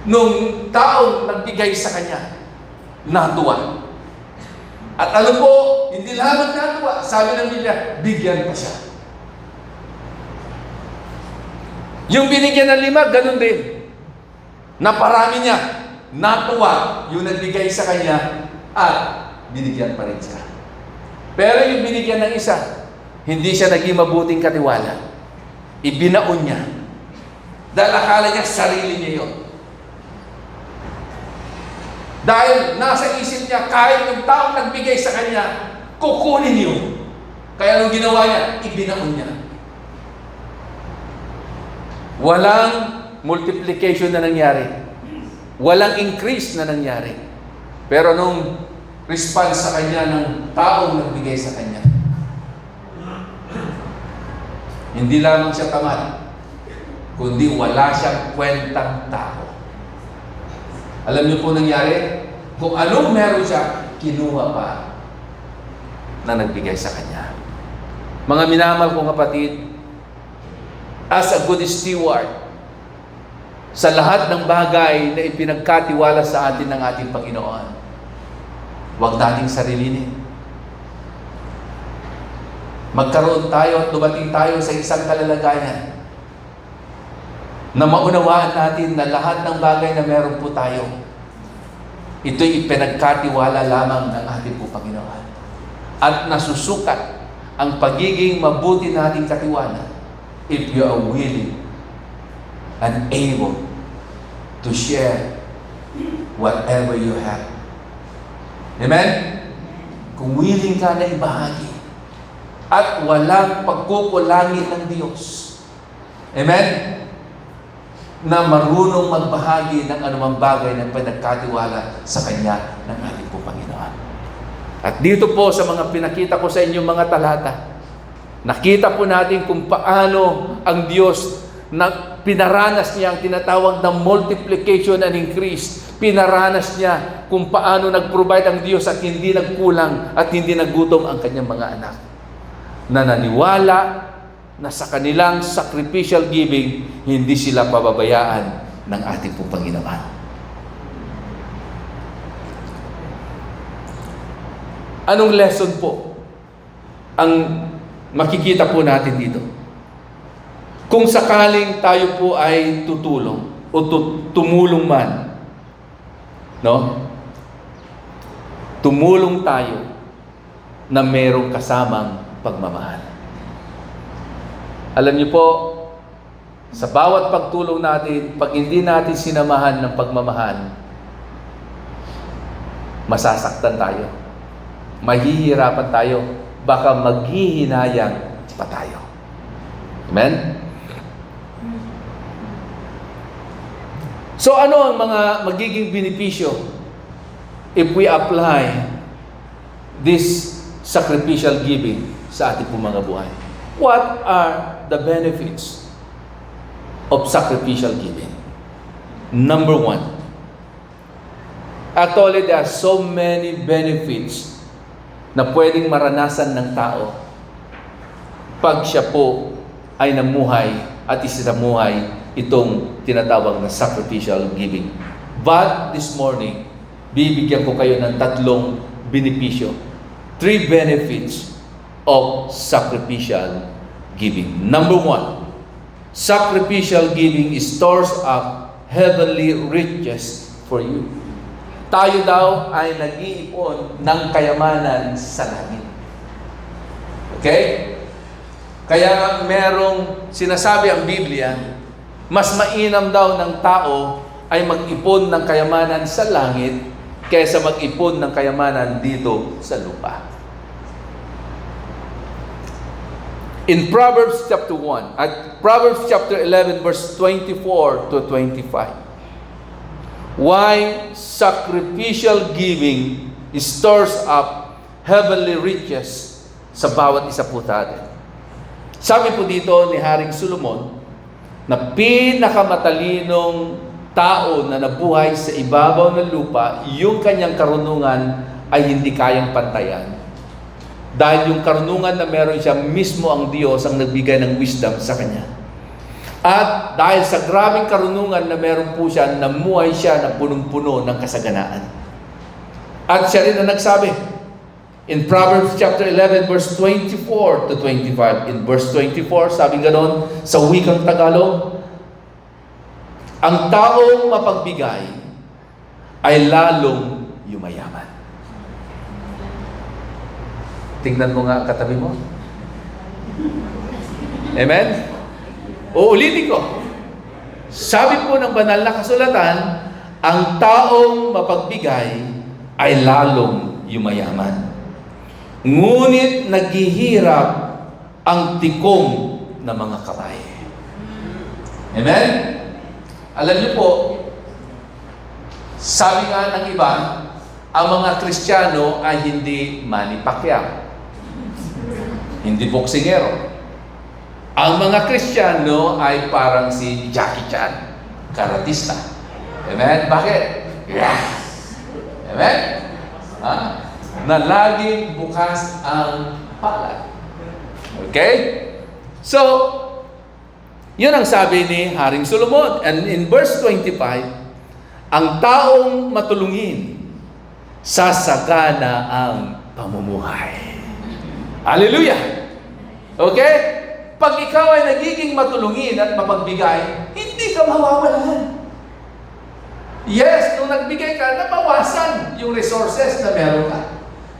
nung taong nagbigay sa kanya? Natuwa. At alam po, hindi lamang natuwa. Sabi ng Biblia, bigyan pa siya. Yung binigyan ng 5, ganun din. Naparami niya. Natuwa yung nagbigay sa kanya at binigyan pa rin siya. Pero yung binigyan ng 1, hindi siya naging mabuting katiwala. Ibinaon niya. Dahil akala niya sarili niya yun. Dahil nasa isip niya, kahit yung taong nagbigay sa kanya, kukunin yun. Kaya anong ginawa niya? Ibinaon niya. Walang multiplication na nangyari. Walang increase na nangyari. Pero nung response sa kanya ng taong nagbigay sa kanya, hindi lamang siya tamad, kundi wala siyang kwentang tao. Alam niyo po nangyari? Kung anong meron siya, kinuha pa na nagbigay sa kanya. Mga minamahal kong kapatid, as a good steward, sa lahat ng bagay na ipinagkatiwala sa atin ng ating Panginoon, huwag nating sarilinin. Magkaroon tayo at dumating tayo sa isang kalalagayan na maunawaan natin na lahat ng bagay na meron po tayo, ito'y ipinagkatiwala lamang ng ating po Panginoon. At nasusukat ang pagiging mabuti nating katiwala if you are willing and able to share whatever you have. Amen? Kung willing ka na ibahagi at walang pagkukulangin ng Diyos. Amen? Na marunong magbahagi ng anumang bagay na pinagkatiwala sa Kanya ng ating po Panginoon. At dito po sa mga pinakita ko sa inyo mga talata, nakita po natin kung paano ang Diyos na pinaranas niya ang tinatawag na multiplication and increase. Pinaranas niya kung paano nag-provide ang Diyos at hindi nagkulang at hindi nagutom ang kanyang mga anak. Na naniwala na sa kanilang sacrificial giving, hindi sila pababayaan ng ating pong Panginoon. Anong lesson po ang makikita po natin dito? Kung sakaling tayo po ay tutulong o tumulong man, no? Tumulong tayo na merong kasamang pagmamahal. Alam niyo po, sa bawat pagtulong natin, pag hindi natin sinamahan ng pagmamahal, masasaktan tayo. Mahihirapan tayo. Baka maghihinayang pa tayo. Amen? So ano ang mga magiging benepisyo if we apply this sacrificial giving sa ating pong mga buhay? What are the benefits of sacrificial giving? Number 1, actually there are so many benefits na pwedeng maranasan ng tao pag siya po ay namuhay at isinamuhay itong tinatawag na sacrificial giving. But this morning, bibigyan ko kayo ng 3 benepisyo. 3 benefits of sacrificial giving. Number 1, sacrificial giving stores up heavenly riches for you. Tayo daw ay nag-iipon ng kayamanan sa langit. Okay? Kaya merong sinasabi ang Biblia, mas mainam daw ng tao ay mag-ipon ng kayamanan sa langit kaysa mag-ipon ng kayamanan dito sa lupa. In Proverbs chapter 1, at Proverbs chapter 11 verse 24 to 25. Why sacrificial giving stores up heavenly riches sa bawat isa po natin. Sabi po dito ni Haring Solomon na pinakamatalinong tao na nabuhay sa ibabaw ng lupa, yung kanyang karunungan ay hindi kayang pantayan. Dahil yung karunungan na meron siya, mismo ang Diyos ang nagbigay ng wisdom sa kanya. At dahil sa grabing karunungan na meron po siya, namuhay siya na punong-puno ng kasaganaan. At siya rin na nagsabi, in Proverbs chapter 11 verse 24 to 25. In verse 24, sabi ganon sa wikang Tagalog, ang taong mapagbigay ay lalong yumayaman. Tingnan mo nga ang katabi mo. Amen? Uulitin ko. Sabi po ng banal na kasulatan, ang taong mapagbigay ay lalong yumayaman. Ngunit naghihirap ang tikom ng mga kamay. Amen? Alam niyo po, sabi nga ng iba, ang mga Kristiyano ay hindi Manny Pacquiao, hindi boksingero. Ang mga Kristiyano ay parang si Jackie Chan, karatista. Amen? Bakit? Yes! Amen? Na laging bukas ang palad. Okay? So, yun ang sabi ni Haring Solomon. And in verse 25, ang taong matulungin, sasagana ang pamumuhay. Hallelujah! Okay? Pag ikaw ay nagiging matulungin at mapagbigay, hindi ka mawawalan. Yes, nung nagbigay ka, nabawasan yung resources na meron ka.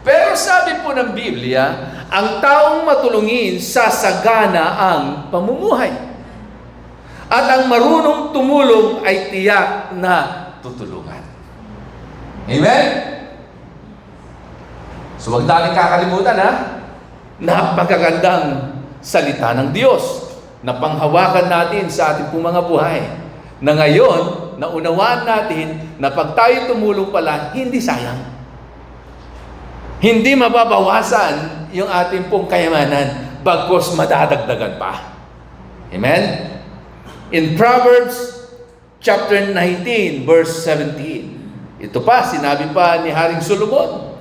Pero sabi po ng Biblia, ang taong matulungin, sasagana ang pamumuhay. At ang marunong tumulong ay tiyak na tutulungan. Amen? So wag natin kakalimutan napakagandang salita ng Diyos na panghawakan natin sa ating pong mga buhay. Na ngayon, naunawaan natin na pag tayo tumulong pala, hindi sayang. Hindi mababawasan yung ating pong kayamanan, bagkus madadagdagan pa. Amen? In Proverbs chapter 19, verse 17, ito pa, sinabi pa ni Haring Solomon,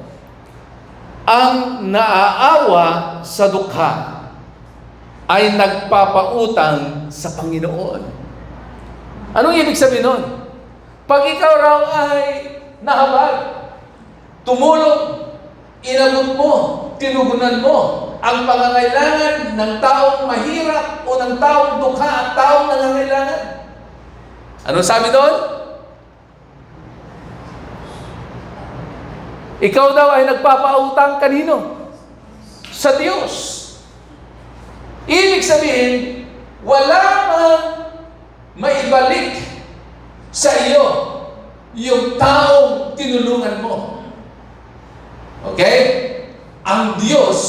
ang naaawa sa dukha ay nagpapautang sa Panginoon. Anong ibig sabihin nun? Pag ikaw raw ay nahabag, tumulong, inabot mo, tinugunan mo ang pangangailangan ng taong mahirap o ng taong dukha at taong nangangailangan. Ano sabi doon? Ikaw daw ay nagpapautang kanino? Sa Diyos. Ibig sabihin, wala mang maibalik sa iyo yung taong tinulungan mo. Okay? Ang Diyos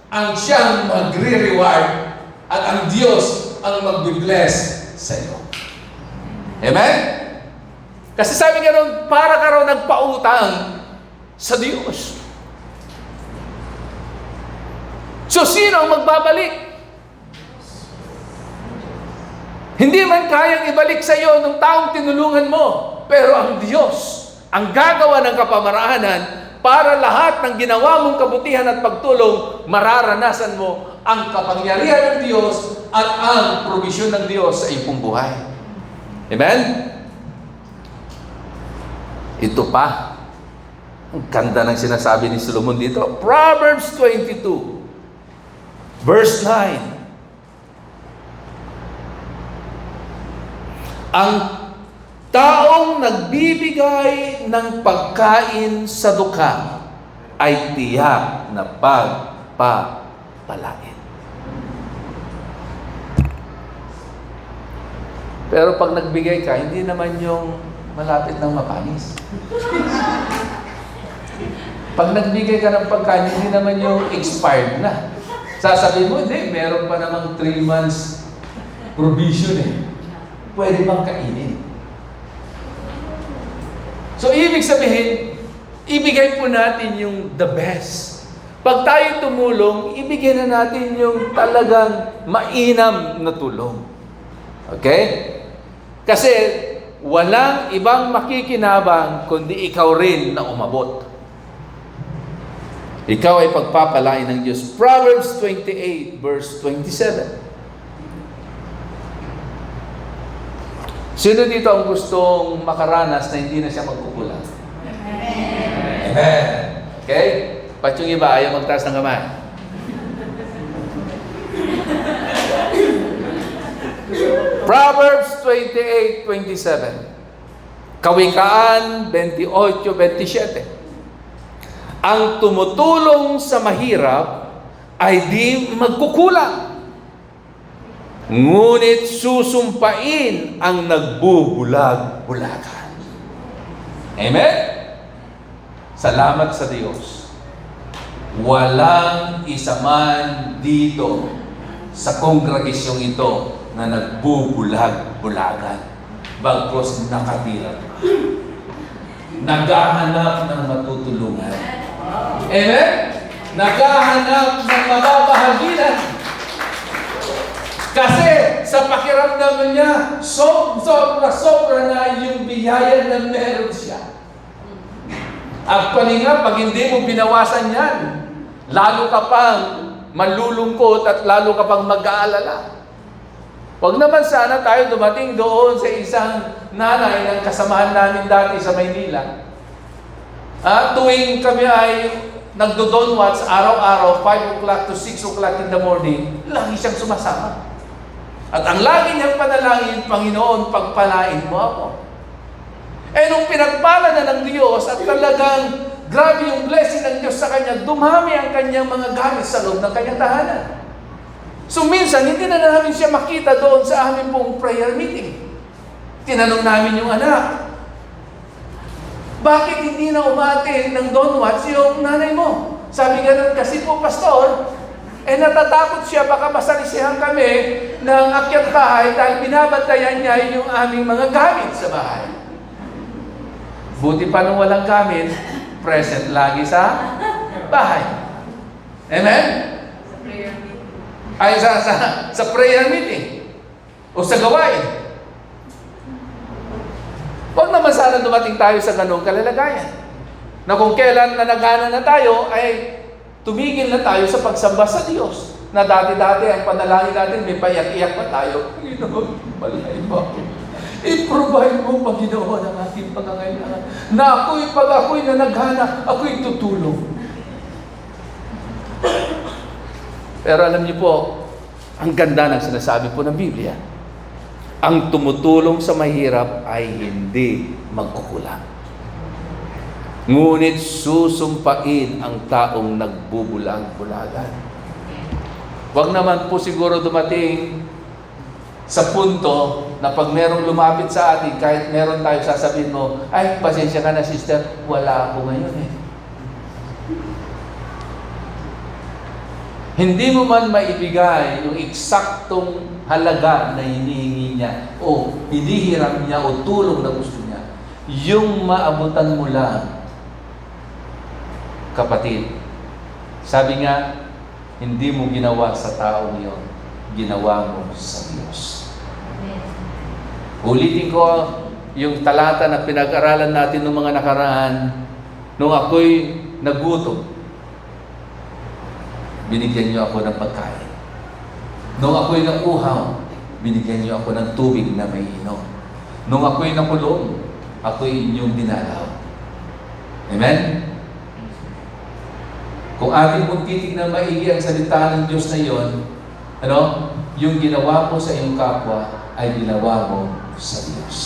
ang siyang magre-reward at ang Diyos ang magbe-bless sa iyo. Amen? Kasi sabi nga ron, para ka raw nagpautang sa Diyos. So, sino ang magbabalik? Hindi man kayang ibalik sa iyo ng taong tinulungan mo, pero ang Diyos ang gagawa ng kapamaraanan para lahat ng ginawa mong kabutihan at pagtulong, mararanasan mo ang kapangyarihan ng Diyos at ang provisyon ng Diyos sa iyong buhay. Amen? Ito pa. Ang ganda ng sinasabi ni Solomon dito. Proverbs 22, verse 9. Ang taong nagbibigay ng pagkain sa dukha ay tiyak na pagpapalain. Pero pag nagbigay ka, hindi naman yung malapit ng mapanis. Pag nagbigay ka ng pagkain, hindi naman yung expired na. Sasabihin mo, hindi, meron pa namang 3 months provision eh. Pwede bang kainin? So, ibig sabihin, ibigay po natin yung the best. Pag tayo tumulong, ibigay na natin yung talagang mainam na tulong. Okay? Kasi, walang ibang makikinabang kundi ikaw rin na umabot. Ikaw ay pagpapalain ng Diyos. Proverbs 28, verse 27. Sino dito ang gustong makaranas na hindi na siya magkukulang? Amen. Okay? Ba't yung iba ayaw magtaas ng kamay? Proverbs 28:27. Kawikaan 28:27. Ang tumutulong sa mahirap ay di magkukulang. Ngunit susumpain ang nagbubulag-bulagan. Amen? Salamat sa Diyos. Walang isa man dito sa kongregasyong ito na nagbubulag-bulagan. Bagkos nakatira. Naghahanap ng matutulungan. Amen? Naghahanap ng mababahaginan. Kasi sa pakiramdam niya, sobra na yung biyaya na meron siya. Actually nga, pag hindi mo binawasan yan, lalo ka pang malulungkot at lalo ka pang mag-aalala. Huwag naman sana tayo dumating doon sa isang nanay ng kasamahan namin dati sa Maynila. Tuwing kami ay nagdo-donwats araw-araw, 5 o'clock to 6 o'clock in the morning, lagi siyang sumasama. At ang lagi niyang panalangin, Panginoon, pagpalain mo ako. Nung pinagpala na ng Diyos at talagang grabe yung blessing ng Diyos sa kanya, dumami ang kanyang mga gamit sa loob ng kanyang tahanan. So minsan, hindi na namin siya makita doon sa aming pong prayer meeting. Tinanong namin yung anak, bakit hindi na umaattend ng donwats yung nanay mo? Sabi ganun, kasi po, pastor, natatakot siya, baka masalisihan kami ng akyat bahay dahil binabantayan niya yung aming mga gamit sa bahay. Buti pa nung walang gamit, present lagi sa bahay. Amen? Ay, sa prayer meeting o sa gawain. Huwag naman sana dumating tayo sa ganung kalalagayan. Na kung kailan na nagana na tayo, ay tumigil na tayo sa pagsamba sa Diyos. Na dati-dati ang panalangin natin, may payak-iyak pa tayo. Panginoon, malay mo ako. I-provide mo, Panginoon, ang ating pangangailangan. Na pag ako'y nanaghana, ako'y tutulong. Pero alam niyo po, ang ganda ng sinasabi po ng Biblia. Ang tumutulong sa mahirap ay hindi magkukulang. Ngunit susumpain ang taong nagbubulag-bulagan. Huwag naman po siguro dumating sa punto na pag merong lumapit sa atin, kahit meron tayo sasabihin mo, ay, pasensya ka na sister, wala ako ngayon eh. Hindi mo man maibigay yung eksaktong halaga na hinihingi niya o hinihiram niya o tulong na gusto niya. Yung maabutan mo lang, kapatid, sabi nga, hindi mo ginawa sa taong iyon, ginawa mo sa Diyos. Ulitin ko yung talata na pinag-aralan natin noong mga nakaraan, nung ako'y nagutom, binigyan niyo ako ng pagkain. Nung ako'y nakuhaw, binigyan niyo ako ng tubig na may inom. Nung ako'y nakulong, ako'y inyong dinalaw. Amen? Kung ating pong titignan maigi ang salita ng Diyos na iyon, yung ginawa mo sa iyong kapwa ay ginawa mo sa Diyos.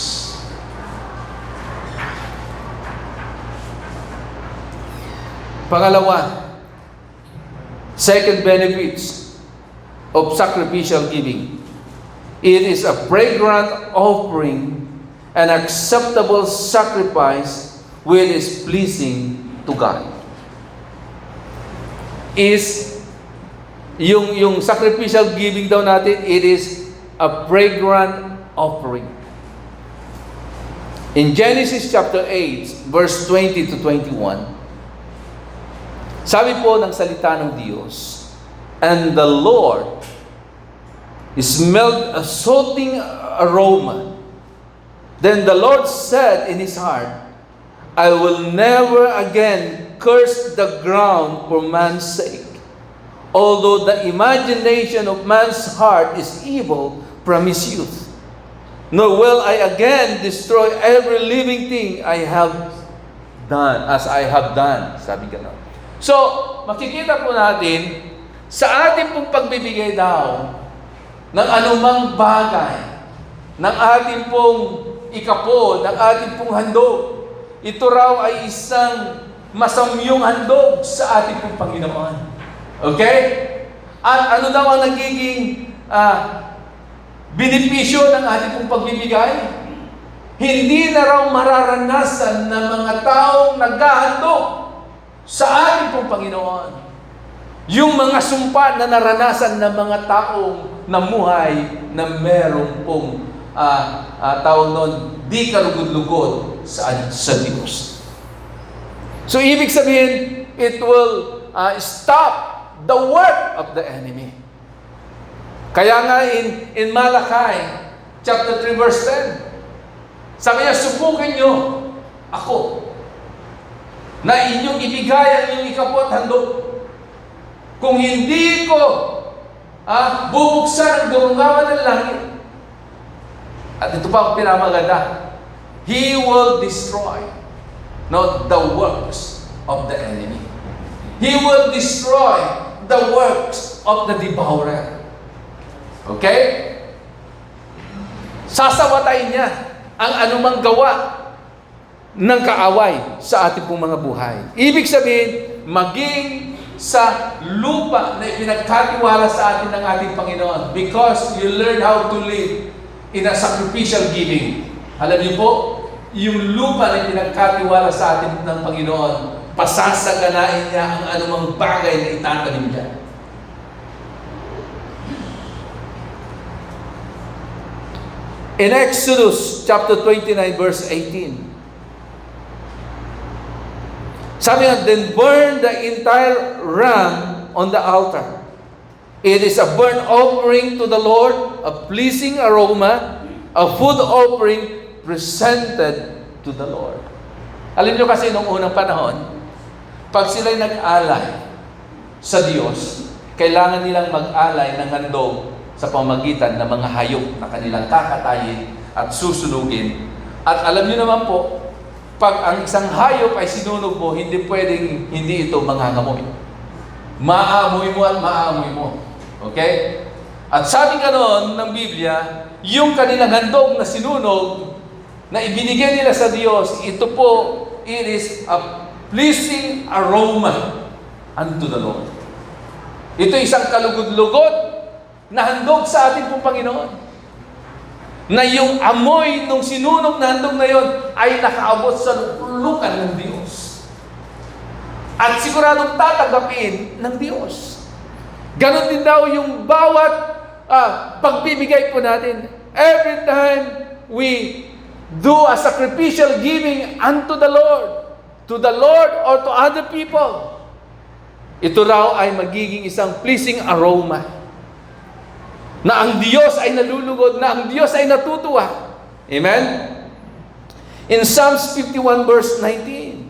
Pangalawa, second benefits of sacrificial giving. It is a fragrant offering, an acceptable sacrifice which is pleasing to God. Is yung sacrificial giving daw natin, it is a fragrant offering. In Genesis chapter 8, verse 20 to 21, sabi po ng salita ng Diyos, and the Lord smelled a salting aroma. Then the Lord said in his heart, I will never again curse the ground for man's sake. Although the imagination of man's heart is evil from his youth, nor will I again destroy every living thing I have done, as I have done. Sabi gano'n. So, makikita po natin, sa ating pong pagbibigay daw ng anumang bagay, ng ating pong ikapo, ng ating pong handog, ito raw ay isang masamyong handog sa ating pong Panginoon. Okay? At ano daw ang nagiging benepisyo ng ating pong pagbibigay? Hindi na raw mararanasan ng mga taong naghahandog sa ating pong Panginoon yung mga sumpa na naranasan ng mga taong namuhay na merong pong tawag noon, di kalugod-lugod sa Diyos. So, ibig sabihin, it will stop the work of the enemy. Kaya nga in Malakay, chapter 3, verse 10, sabi niya, subukin niyo ako na inyong ibigay ang inyong ikapot handog. Kung hindi ko bubuksan ang durungawan ng langit, at ito pa ang pinamaganda, He will destroy not the works of the enemy. He will destroy the works of the devourer. Okay? Sasawatayin niya ang anumang gawa ng kaaway sa ating pong mga buhay. Ibig sabihin, maging sa lupa na ipinagkatiwala sa atin ng ating Panginoon, because you learn how to live in a sacrificial giving. Alam niyo po, yung lupa na pinagkatiwala sa atin ng Panginoon, pasasaganain niya ang anumang bagay na itatanim niya. In Exodus chapter 29 verse 18, sabi nga, then burn the entire ram on the altar. It is a burnt offering to the Lord, a pleasing aroma, a food offering presented to the Lord. Alam nyo kasi nung unang panahon, pag sila'y nag-alay sa Diyos, kailangan nilang mag-alay ng handog sa pamagitan ng mga hayop na kanilang kakatayin at susunugin. At alam nyo naman po, pag ang isang hayop ay sinunog mo, hindi pwedeng hindi ito manghangamoy. Maamoy mo at maamoy mo. Okay? At sabi ka noon ng Biblia, yung kanilang handog na sinunog, na ibinigay nila sa Diyos, ito po, it is a pleasing aroma unto the Lord. Ito isang kalugod-lugod na handog sa ating pong Panginoon. Na yung amoy nung sinunog na handog na yon ay nakaabot sa lukulukan ng Diyos. At siguradong tatanggapin ng Diyos. Ganon din daw yung bawat pagbibigay po natin. Every time we do a sacrificial giving unto the Lord, to the Lord or to other people, ito raw ay magiging isang pleasing aroma. Na ang Diyos ay nalulugod, na ang Diyos ay natutuwa. Amen? In Psalms 51 verse 19,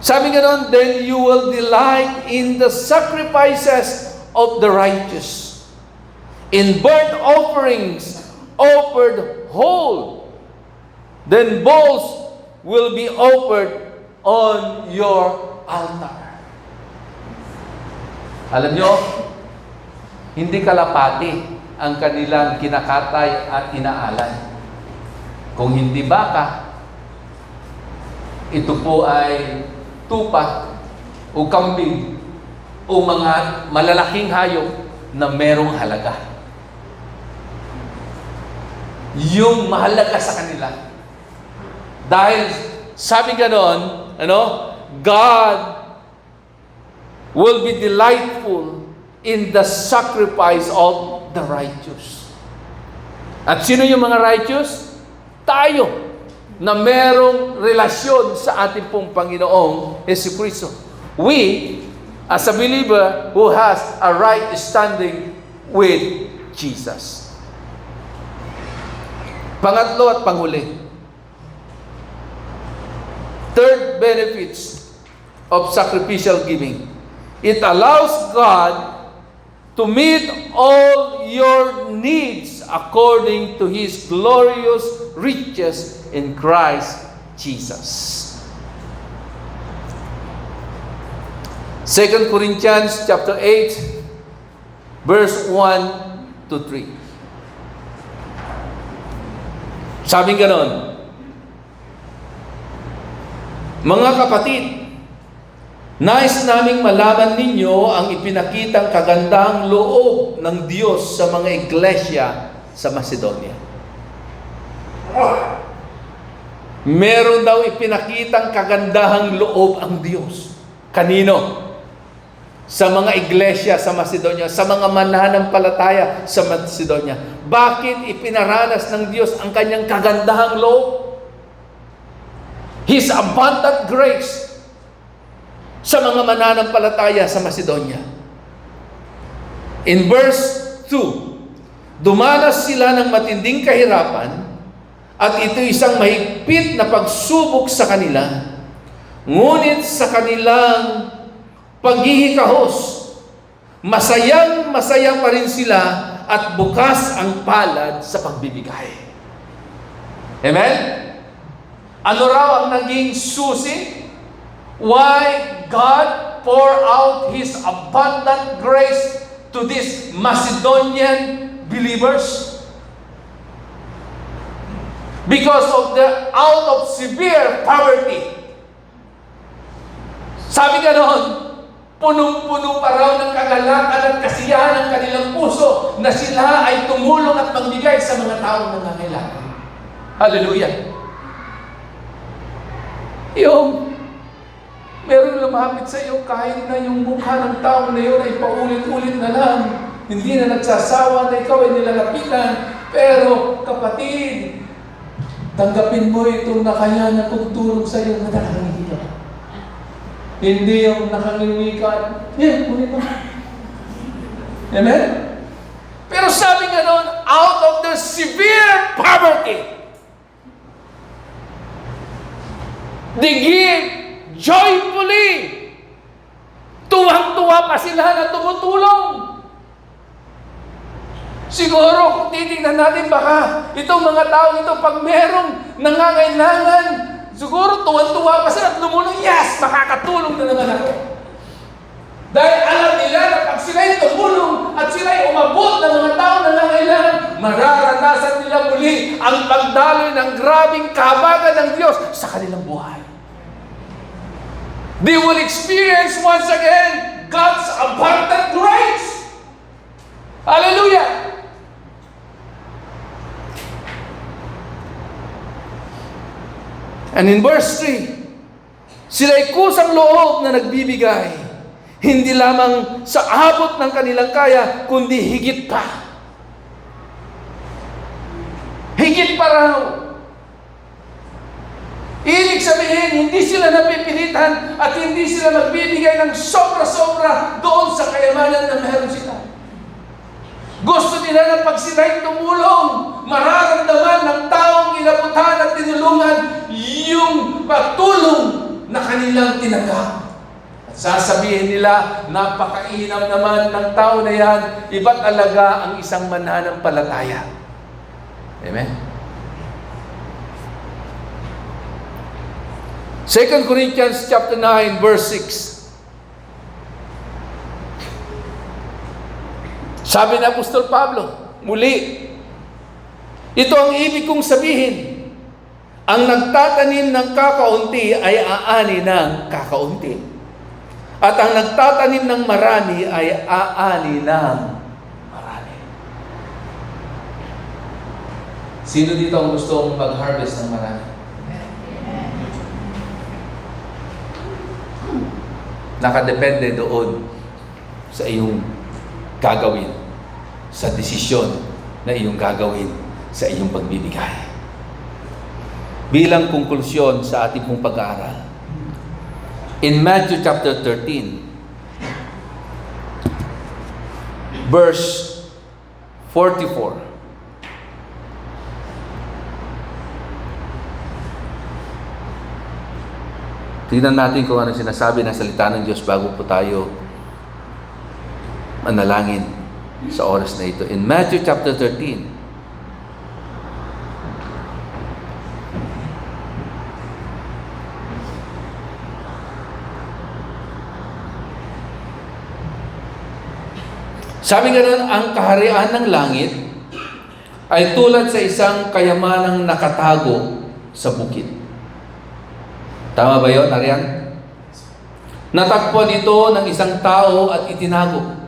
sabi nga nun, then you will delight in the sacrifices of the righteous, in burnt offerings offered whole. Then bulls will be offered on your altar. Alam nyo, hindi kalapati ang kanilang kinakatay at inaalay. Kung hindi baka, ito po ay tupa o kambing o mga malalaking hayop na merong halaga. Yung mahalaga sa kanila. Dahil sabi ganon, God will be delightful in the sacrifice of the righteous. At sino yung mga righteous? Tayo, na merong relasyon sa ating pong Panginoong Jesucristo. We, as a believer who has a right standing with Jesus. Pangatlo at panghuli. Third benefits of sacrificial giving. It allows God to meet all your needs according to His glorious riches in Christ Jesus. 2 Corinthians chapter 8, verse 1 to 3. Sabi ganon, mga kapatid, nais naming malaman ninyo ang ipinakitang kagandahang loob ng Diyos sa mga iglesia sa Macedonia. Meron daw ipinakitang kagandahang loob ang Diyos. Kanino? Sa mga iglesia sa Macedonia, sa mga mananampalataya sa Macedonia. Bakit ipinaranas ng Diyos ang kanyang kagandahang loob? His abundant grace sa mga mananampalataya sa Macedonia. In verse 2, dumanas sila ng matinding kahirapan at ito isang mahigpit na pagsubok sa kanila. Ngunit sa kanilang paghihikahos, masayang-masaya pa rin sila at bukas ang palad sa pagbibigay. Amen? Ano raw ang naging susi? Why God poured out His abundant grace to these Macedonian believers? Because of the out of severe poverty. Sabi ganon, punong-puno pa raw ng kagalakan at kasiyahan ng kanilang puso na sila ay tumulong at magbigay sa mga taong nangangailangan. Hallelujah! Yung meron lumapit sa iyo kahit na yung mukha ng tao na yun ay paulit-ulit na lang. Hindi na nagsasawa na ikaw ay nilalapitan. Pero kapatid, tanggapin mo itong nakayanan kong tulong sa iyo na nakangiti ka. Hindi yung nakangiwi ka. Kunin mo. Amen? Pero sabi nga noon, out of the severe poverty, they give joyfully. Tuwang-tuwa pa sila na tumutulong. Siguro kung titignan natin baka itong mga tao ito pag merong nangangailangan, siguro tuwan-tuwa pa sila at lumulong, yes, makakatulong na naman ako. Dahil alam nila na pag sila'y tumulong at sila'y umabot ng mga tao na nangangailangan, mararanasan nila muli ang pagdaloy ng grabing kahabagan ng Diyos sa kanilang buhay. They will experience once again God's abundant grace. Hallelujah! And in verse 3, sila'y kusang loob na nagbibigay, hindi lamang sa abot ng kanilang kaya, kundi higit pa. Higit pa raw. Ibig sabihin, hindi sila napipilitan at hindi sila magbibigay ng sobra-sobra doon sa kayamanan na meron sila. Gusto nila na pag sila'y tumulong, mararamdaman ng taong inabutan at tinulungan yung pagtulong na kanilang tinanggap. At sasabihin nila, napakainam naman ng tao na yan, iba't alaga ang isang mananampalataya. Amen? 2 Corinthians chapter 9 verse 6. Sabi ni Apostol Pablo, muli, ito ang ibig kong sabihin, ang nagtatanim ng kakaunti ay aani ng kakaunti. At ang nagtatanim ng marami ay aani ng marami. Sino dito ang gustong mag-harvest ng marami? Nakadepende doon sa iyong gagawin, sa desisyon na iyong gagawin, sa iyong pagbibigay. Bilang konklusyon sa ating pong pag-aaral, in Matthew chapter 13, verse 44, tignan natin kung ano sinasabi ng salita ng Diyos bago po tayo manalangin sa oras na ito. In Matthew chapter 13, sabi nga nun, ang kaharian ng langit ay tulad sa isang kayamanang nakatago sa bukid. Tama ba yun, Arian? Natagpuan ito ng isang tao at itinago.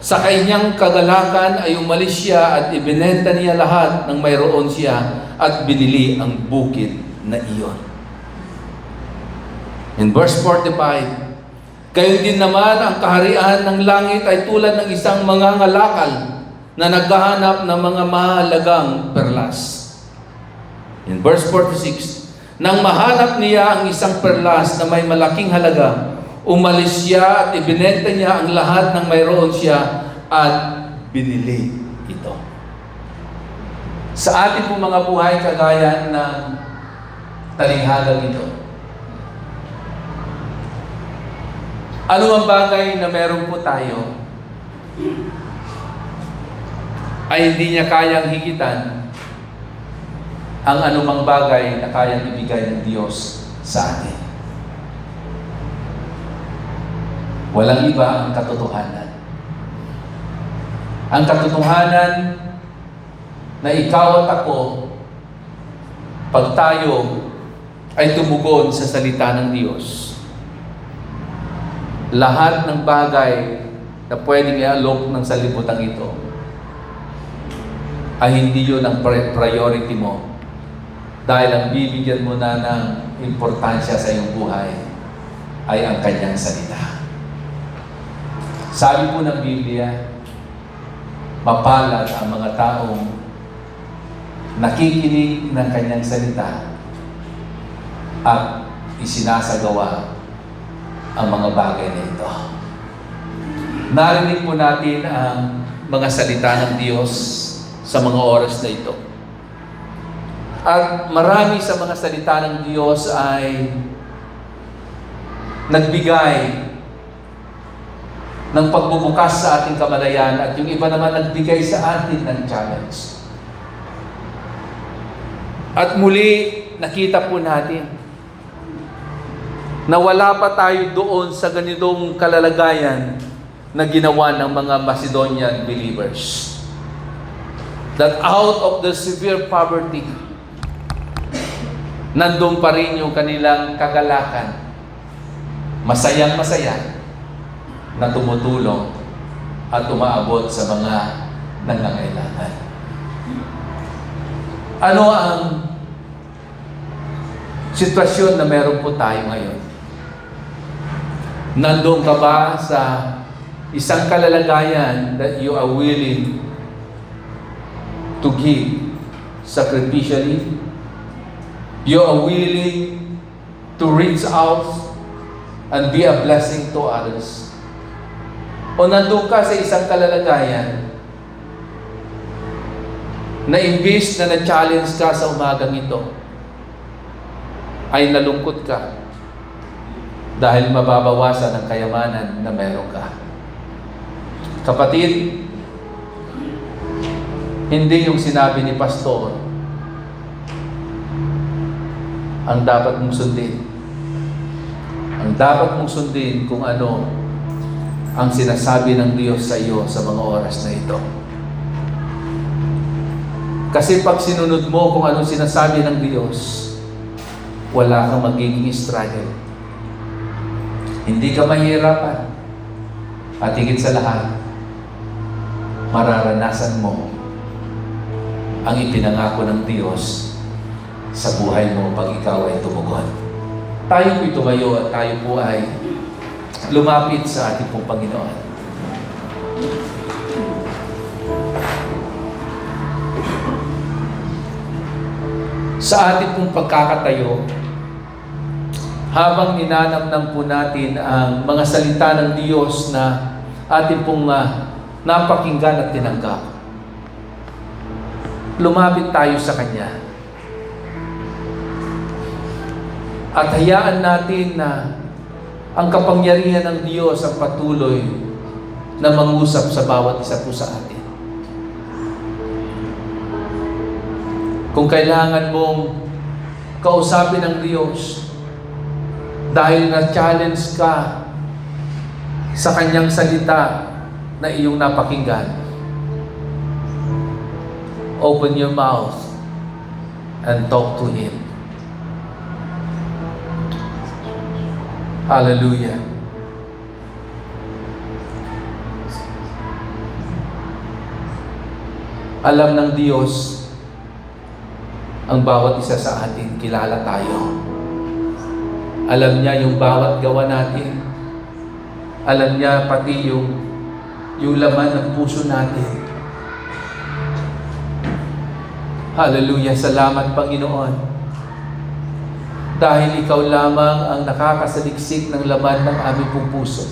Sa kanyang kagalakan ay umalis siya at ibinenta niya lahat ng mayroon siya at binili ang bukid na iyon. In verse 45, gayon din naman ang kaharian ng langit ay tulad ng isang mangangalakal na naghahanap ng mga mahalagang perlas. In verse 46, nang mahanap niya ang isang perlas na may malaking halaga, umalis siya at ibinenta niya ang lahat ng mayroon siya at binili ito. Sa ating pong mga buhay kagaya ng talinghagang ito, ano ang bagay na meron po tayo ay hindi niya kayang higitan ang anumang bagay na kayang ibigay ng Diyos sa atin. Walang iba ang katotohanan. Ang katotohanan na ikaw at ako, pag tayo ay tumugon sa salita ng Diyos, lahat ng bagay na pwedeng i-alok ng salibutan ito ay hindi yun ang priority mo, dahil ang bibigyan mo na ng importansya sa iyong buhay ay ang kanyang salita. Sabi po ng Biblia, mapalad ang mga taong nakikinig ng kanyang salita at isinasagawa ang mga bagay na ito. Narinig po natin ang mga salita ng Diyos sa mga oras na ito. At marami sa mga salita ng Diyos ay nagbigay ng pagbubukas sa ating kamalayan at yung iba naman nagbigay sa atin ng challenge. At muli, nakita po natin na wala pa tayo doon sa ganitong kalalagayan na ginawa ng mga Macedonian believers. That out of the severe poverty, nandun pa rin yung kanilang kagalakan. Masayang-masaya na tumutulong at umaabot sa mga nangangailangan. Ano ang sitwasyon na meron po tayo ngayon? Nandun ka ba sa isang kalalagayan that you are willing to give sacrificially? You are willing to reach out and be a blessing to others? O nandun ka sa isang kalalagayan na imbis na na-challenge ka sa umagang ito, ay nalungkot ka dahil mababawasan ang kayamanan na meron ka. Kapatid, hindi yung sinabi ni pastor ang dapat mong sundin. Ang dapat mong sundin kung ano ang sinasabi ng Diyos sa iyo sa mga oras na ito. Kasi pag sinunod mo kung anong sinasabi ng Diyos, wala kang magiging struggle. Hindi ka mahirapan. At higit sa lahat, mararanasan mo ang ipinangako ng Diyos sa buhay mo pag ikaw ay tumugon. Tayo po'y tumayo at tayo po ay lumapit sa ating pong Panginoon. Sa ating pong pagkakatayo, habang ninanamnam po natin ang mga salita ng Diyos na ating pong napakinggan at tinanggap, lumapit tayo sa Kanya. At hayaan natin na ang kapangyarihan ng Diyos ang patuloy na mangusap sa bawat isa po sa atin. Kung kailangan mong kausapin ng Diyos dahil na-challenge ka sa Kanyang salita na iyong napakinggan, open your mouth and talk to Him. Hallelujah. Alam ng Diyos ang bawat isa sa atin, kilala tayo. Alam niya yung bawat gawa natin. Alam niya pati yung laman ng puso natin. Hallelujah. Salamat, Panginoon. Dahil Ikaw lamang ang nakakasaliksik ng laman ng aming pong puso.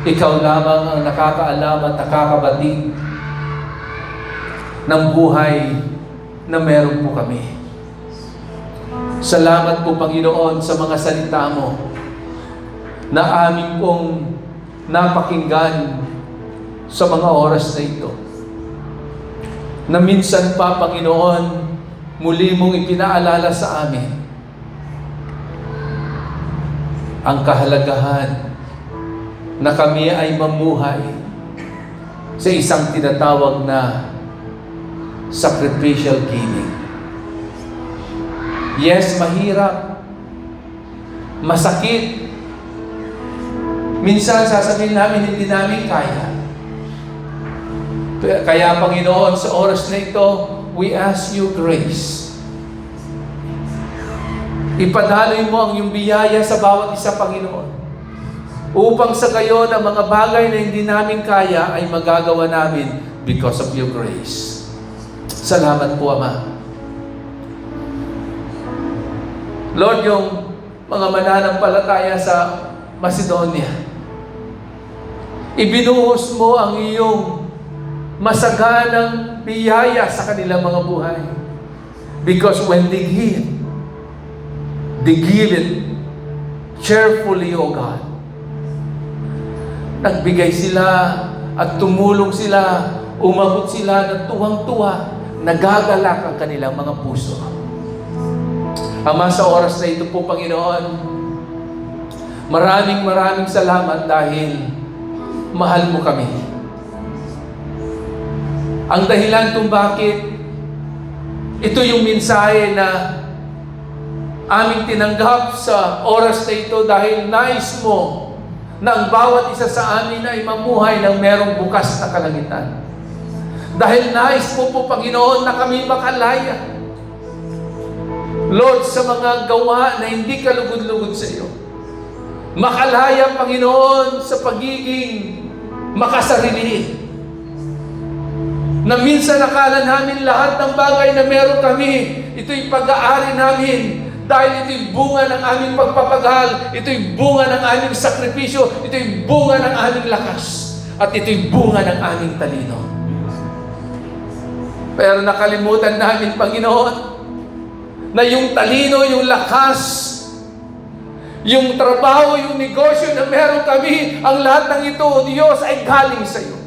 Ikaw lamang ang nakakaalam at nakakabatid ng buhay na meron po kami. Salamat po, Panginoon, sa mga salita mo na aming pong napakinggan sa mga oras na ito. Na minsan pa, Panginoon, muli mong ipinaalala sa amin ang kahalagahan na kami ay mamuhay sa isang tinatawag na sacrificial giving. Yes, mahirap. Masakit. Minsan sasabihin namin, hindi namin kaya. Kaya, Panginoon, sa oras na ito, we ask you grace. Ipadaloy mo ang iyong biyaya sa bawat isa, Panginoon. Upang sa gayon, ang mga bagay na hindi namin kaya ay magagawa namin because of your grace. Salamat po, Ama. Lord, yung mga mananampalataya sa Macedonia, ibinuhos mo ang iyong masaganang biyaya sa kanilang mga buhay. Because when they give it cheerfully, O God. Nagbigay sila at tumulong sila, umabot sila ng tuwang-tuwa, nagagalak ang kanilang mga puso. Ama, sa oras na ito po, Panginoon, maraming salamat dahil mahal mo kami. Ang dahilan kung bakit ito yung mensahe na aming tinanggap sa oras na ito dahil nais mo na ang bawat isa sa amin ay mamuhay ng merong bukas na kalangitan. Dahil nais mo po, Panginoon, na kami makalaya, Lord, sa mga gawa na hindi kalugod-lugod sa iyo. Makalaya, Panginoon, sa pagiging makasarili. Na minsan nakala namin lahat ng bagay na meron kami, ito'y pag-aari namin dahil ito'y bunga ng aming pagpapagal, ito'y bunga ng aming sakripisyo, ito'y bunga ng aming lakas, at ito'y bunga ng aming talino. Pero nakalimutan namin, Panginoon, na yung talino, yung lakas, yung trabaho, yung negosyo na meron kami, ang lahat ng ito, O Diyos, ay galing sa iyo.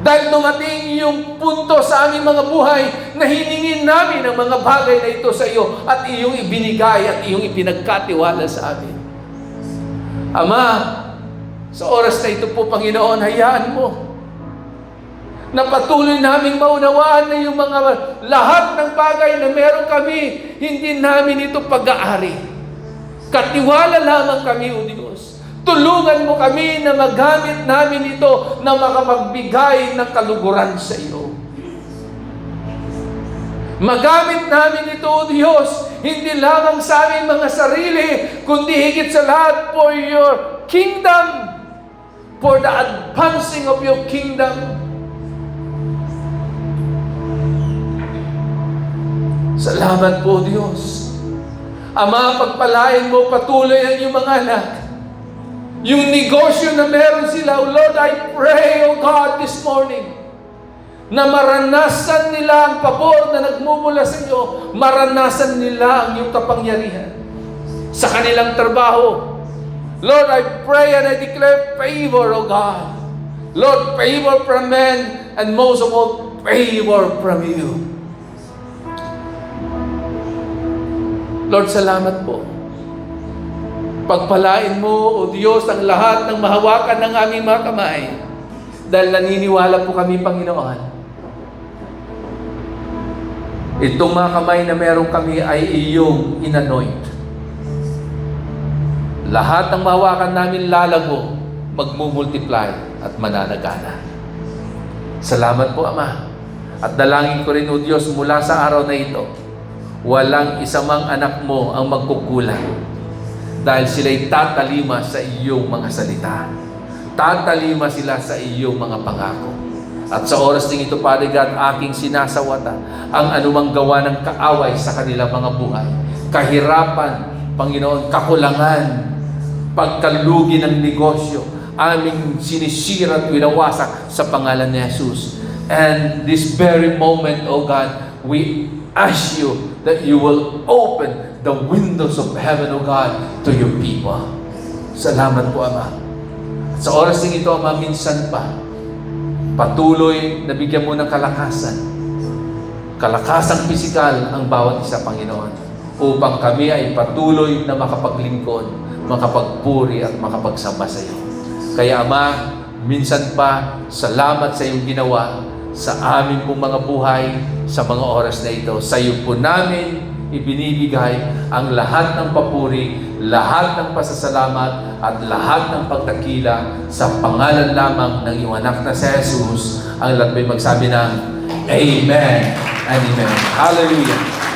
Dahil dumating yung punto sa aming mga buhay na hiningin namin ang mga bagay na ito sa iyo at iyong ibinigay at iyong ipinagkatiwala sa amin. Ama, sa oras na ito po, Panginoon, hayaan mo na patuloy naming maunawaan na yung mga lahat ng bagay na meron kami, hindi namin ito pag-aari. Katiwala lamang kami, O Diyos. Tulungan mo kami na magamit namin ito na makapagbigay ng kaluguran sa iyo. Magamit namin ito, O Diyos, hindi lamang sa aming mga sarili, kundi higit sa lahat for your kingdom, for the advancing of your kingdom. Salamat po, Diyos. Ama, pagpalain mo patuloy ang iyong mga anak. Yung negosyo na meron sila, oh Lord, I pray, oh God, this morning, na maranasan nila ang pabor na nagmumula sa iyo, maranasan nila ang iyong kapangyarihan sa kanilang trabaho. Lord, I pray and I declare favor, oh God. Lord, favor from men, and most of all, favor from you. Lord, salamat po. Pagpalain mo, O Diyos, ang lahat ng mahawakan ng aming mga kamay. Dahil naniniwala po kami, Panginoon. Itong mga kamay na meron kami ay iyong inanoint. Lahat ng mahawakan namin lalago, magmumultiply at mananagana. Salamat po, Ama. At dalangin ko rin, O Diyos, mula sa araw na ito, walang isa mang anak mo ang magkukulang. Dahil sila'y tatalima sa iyong mga salita. Tatalima sila sa iyong mga pangako. At sa oras ding ito, Father God, aking sinasawata ang anumang gawa ng kaaway sa kanilang mga buhay. Kahirapan, Panginoon, kakulangan, pagkalugi ng negosyo, aming sinisira at winawasak sa pangalan ni Jesus. And this very moment, O God, we ask you that you will open the windows of heaven, O God, to your people. Salamat po, Ama. At sa oras ng ito, Ama, minsan pa, patuloy na bigyan mo ng kalakasan. Kalakasang pisikal ang bawat isa, Panginoon, upang kami ay patuloy na makapaglingkod, makapagpuri at makapagsamba sa iyo. Kaya, Ama, minsan pa, salamat sa iyong ginawa sa amin pong mga buhay sa mga oras na ito. Sa iyo po namin ibinibigay ang lahat ng papuri, lahat ng pasasalamat, at lahat ng pagtakila sa pangalan lamang ng iyong anak na si Jesus. Ang lahat may magsabi ng Amen and Amen. Hallelujah.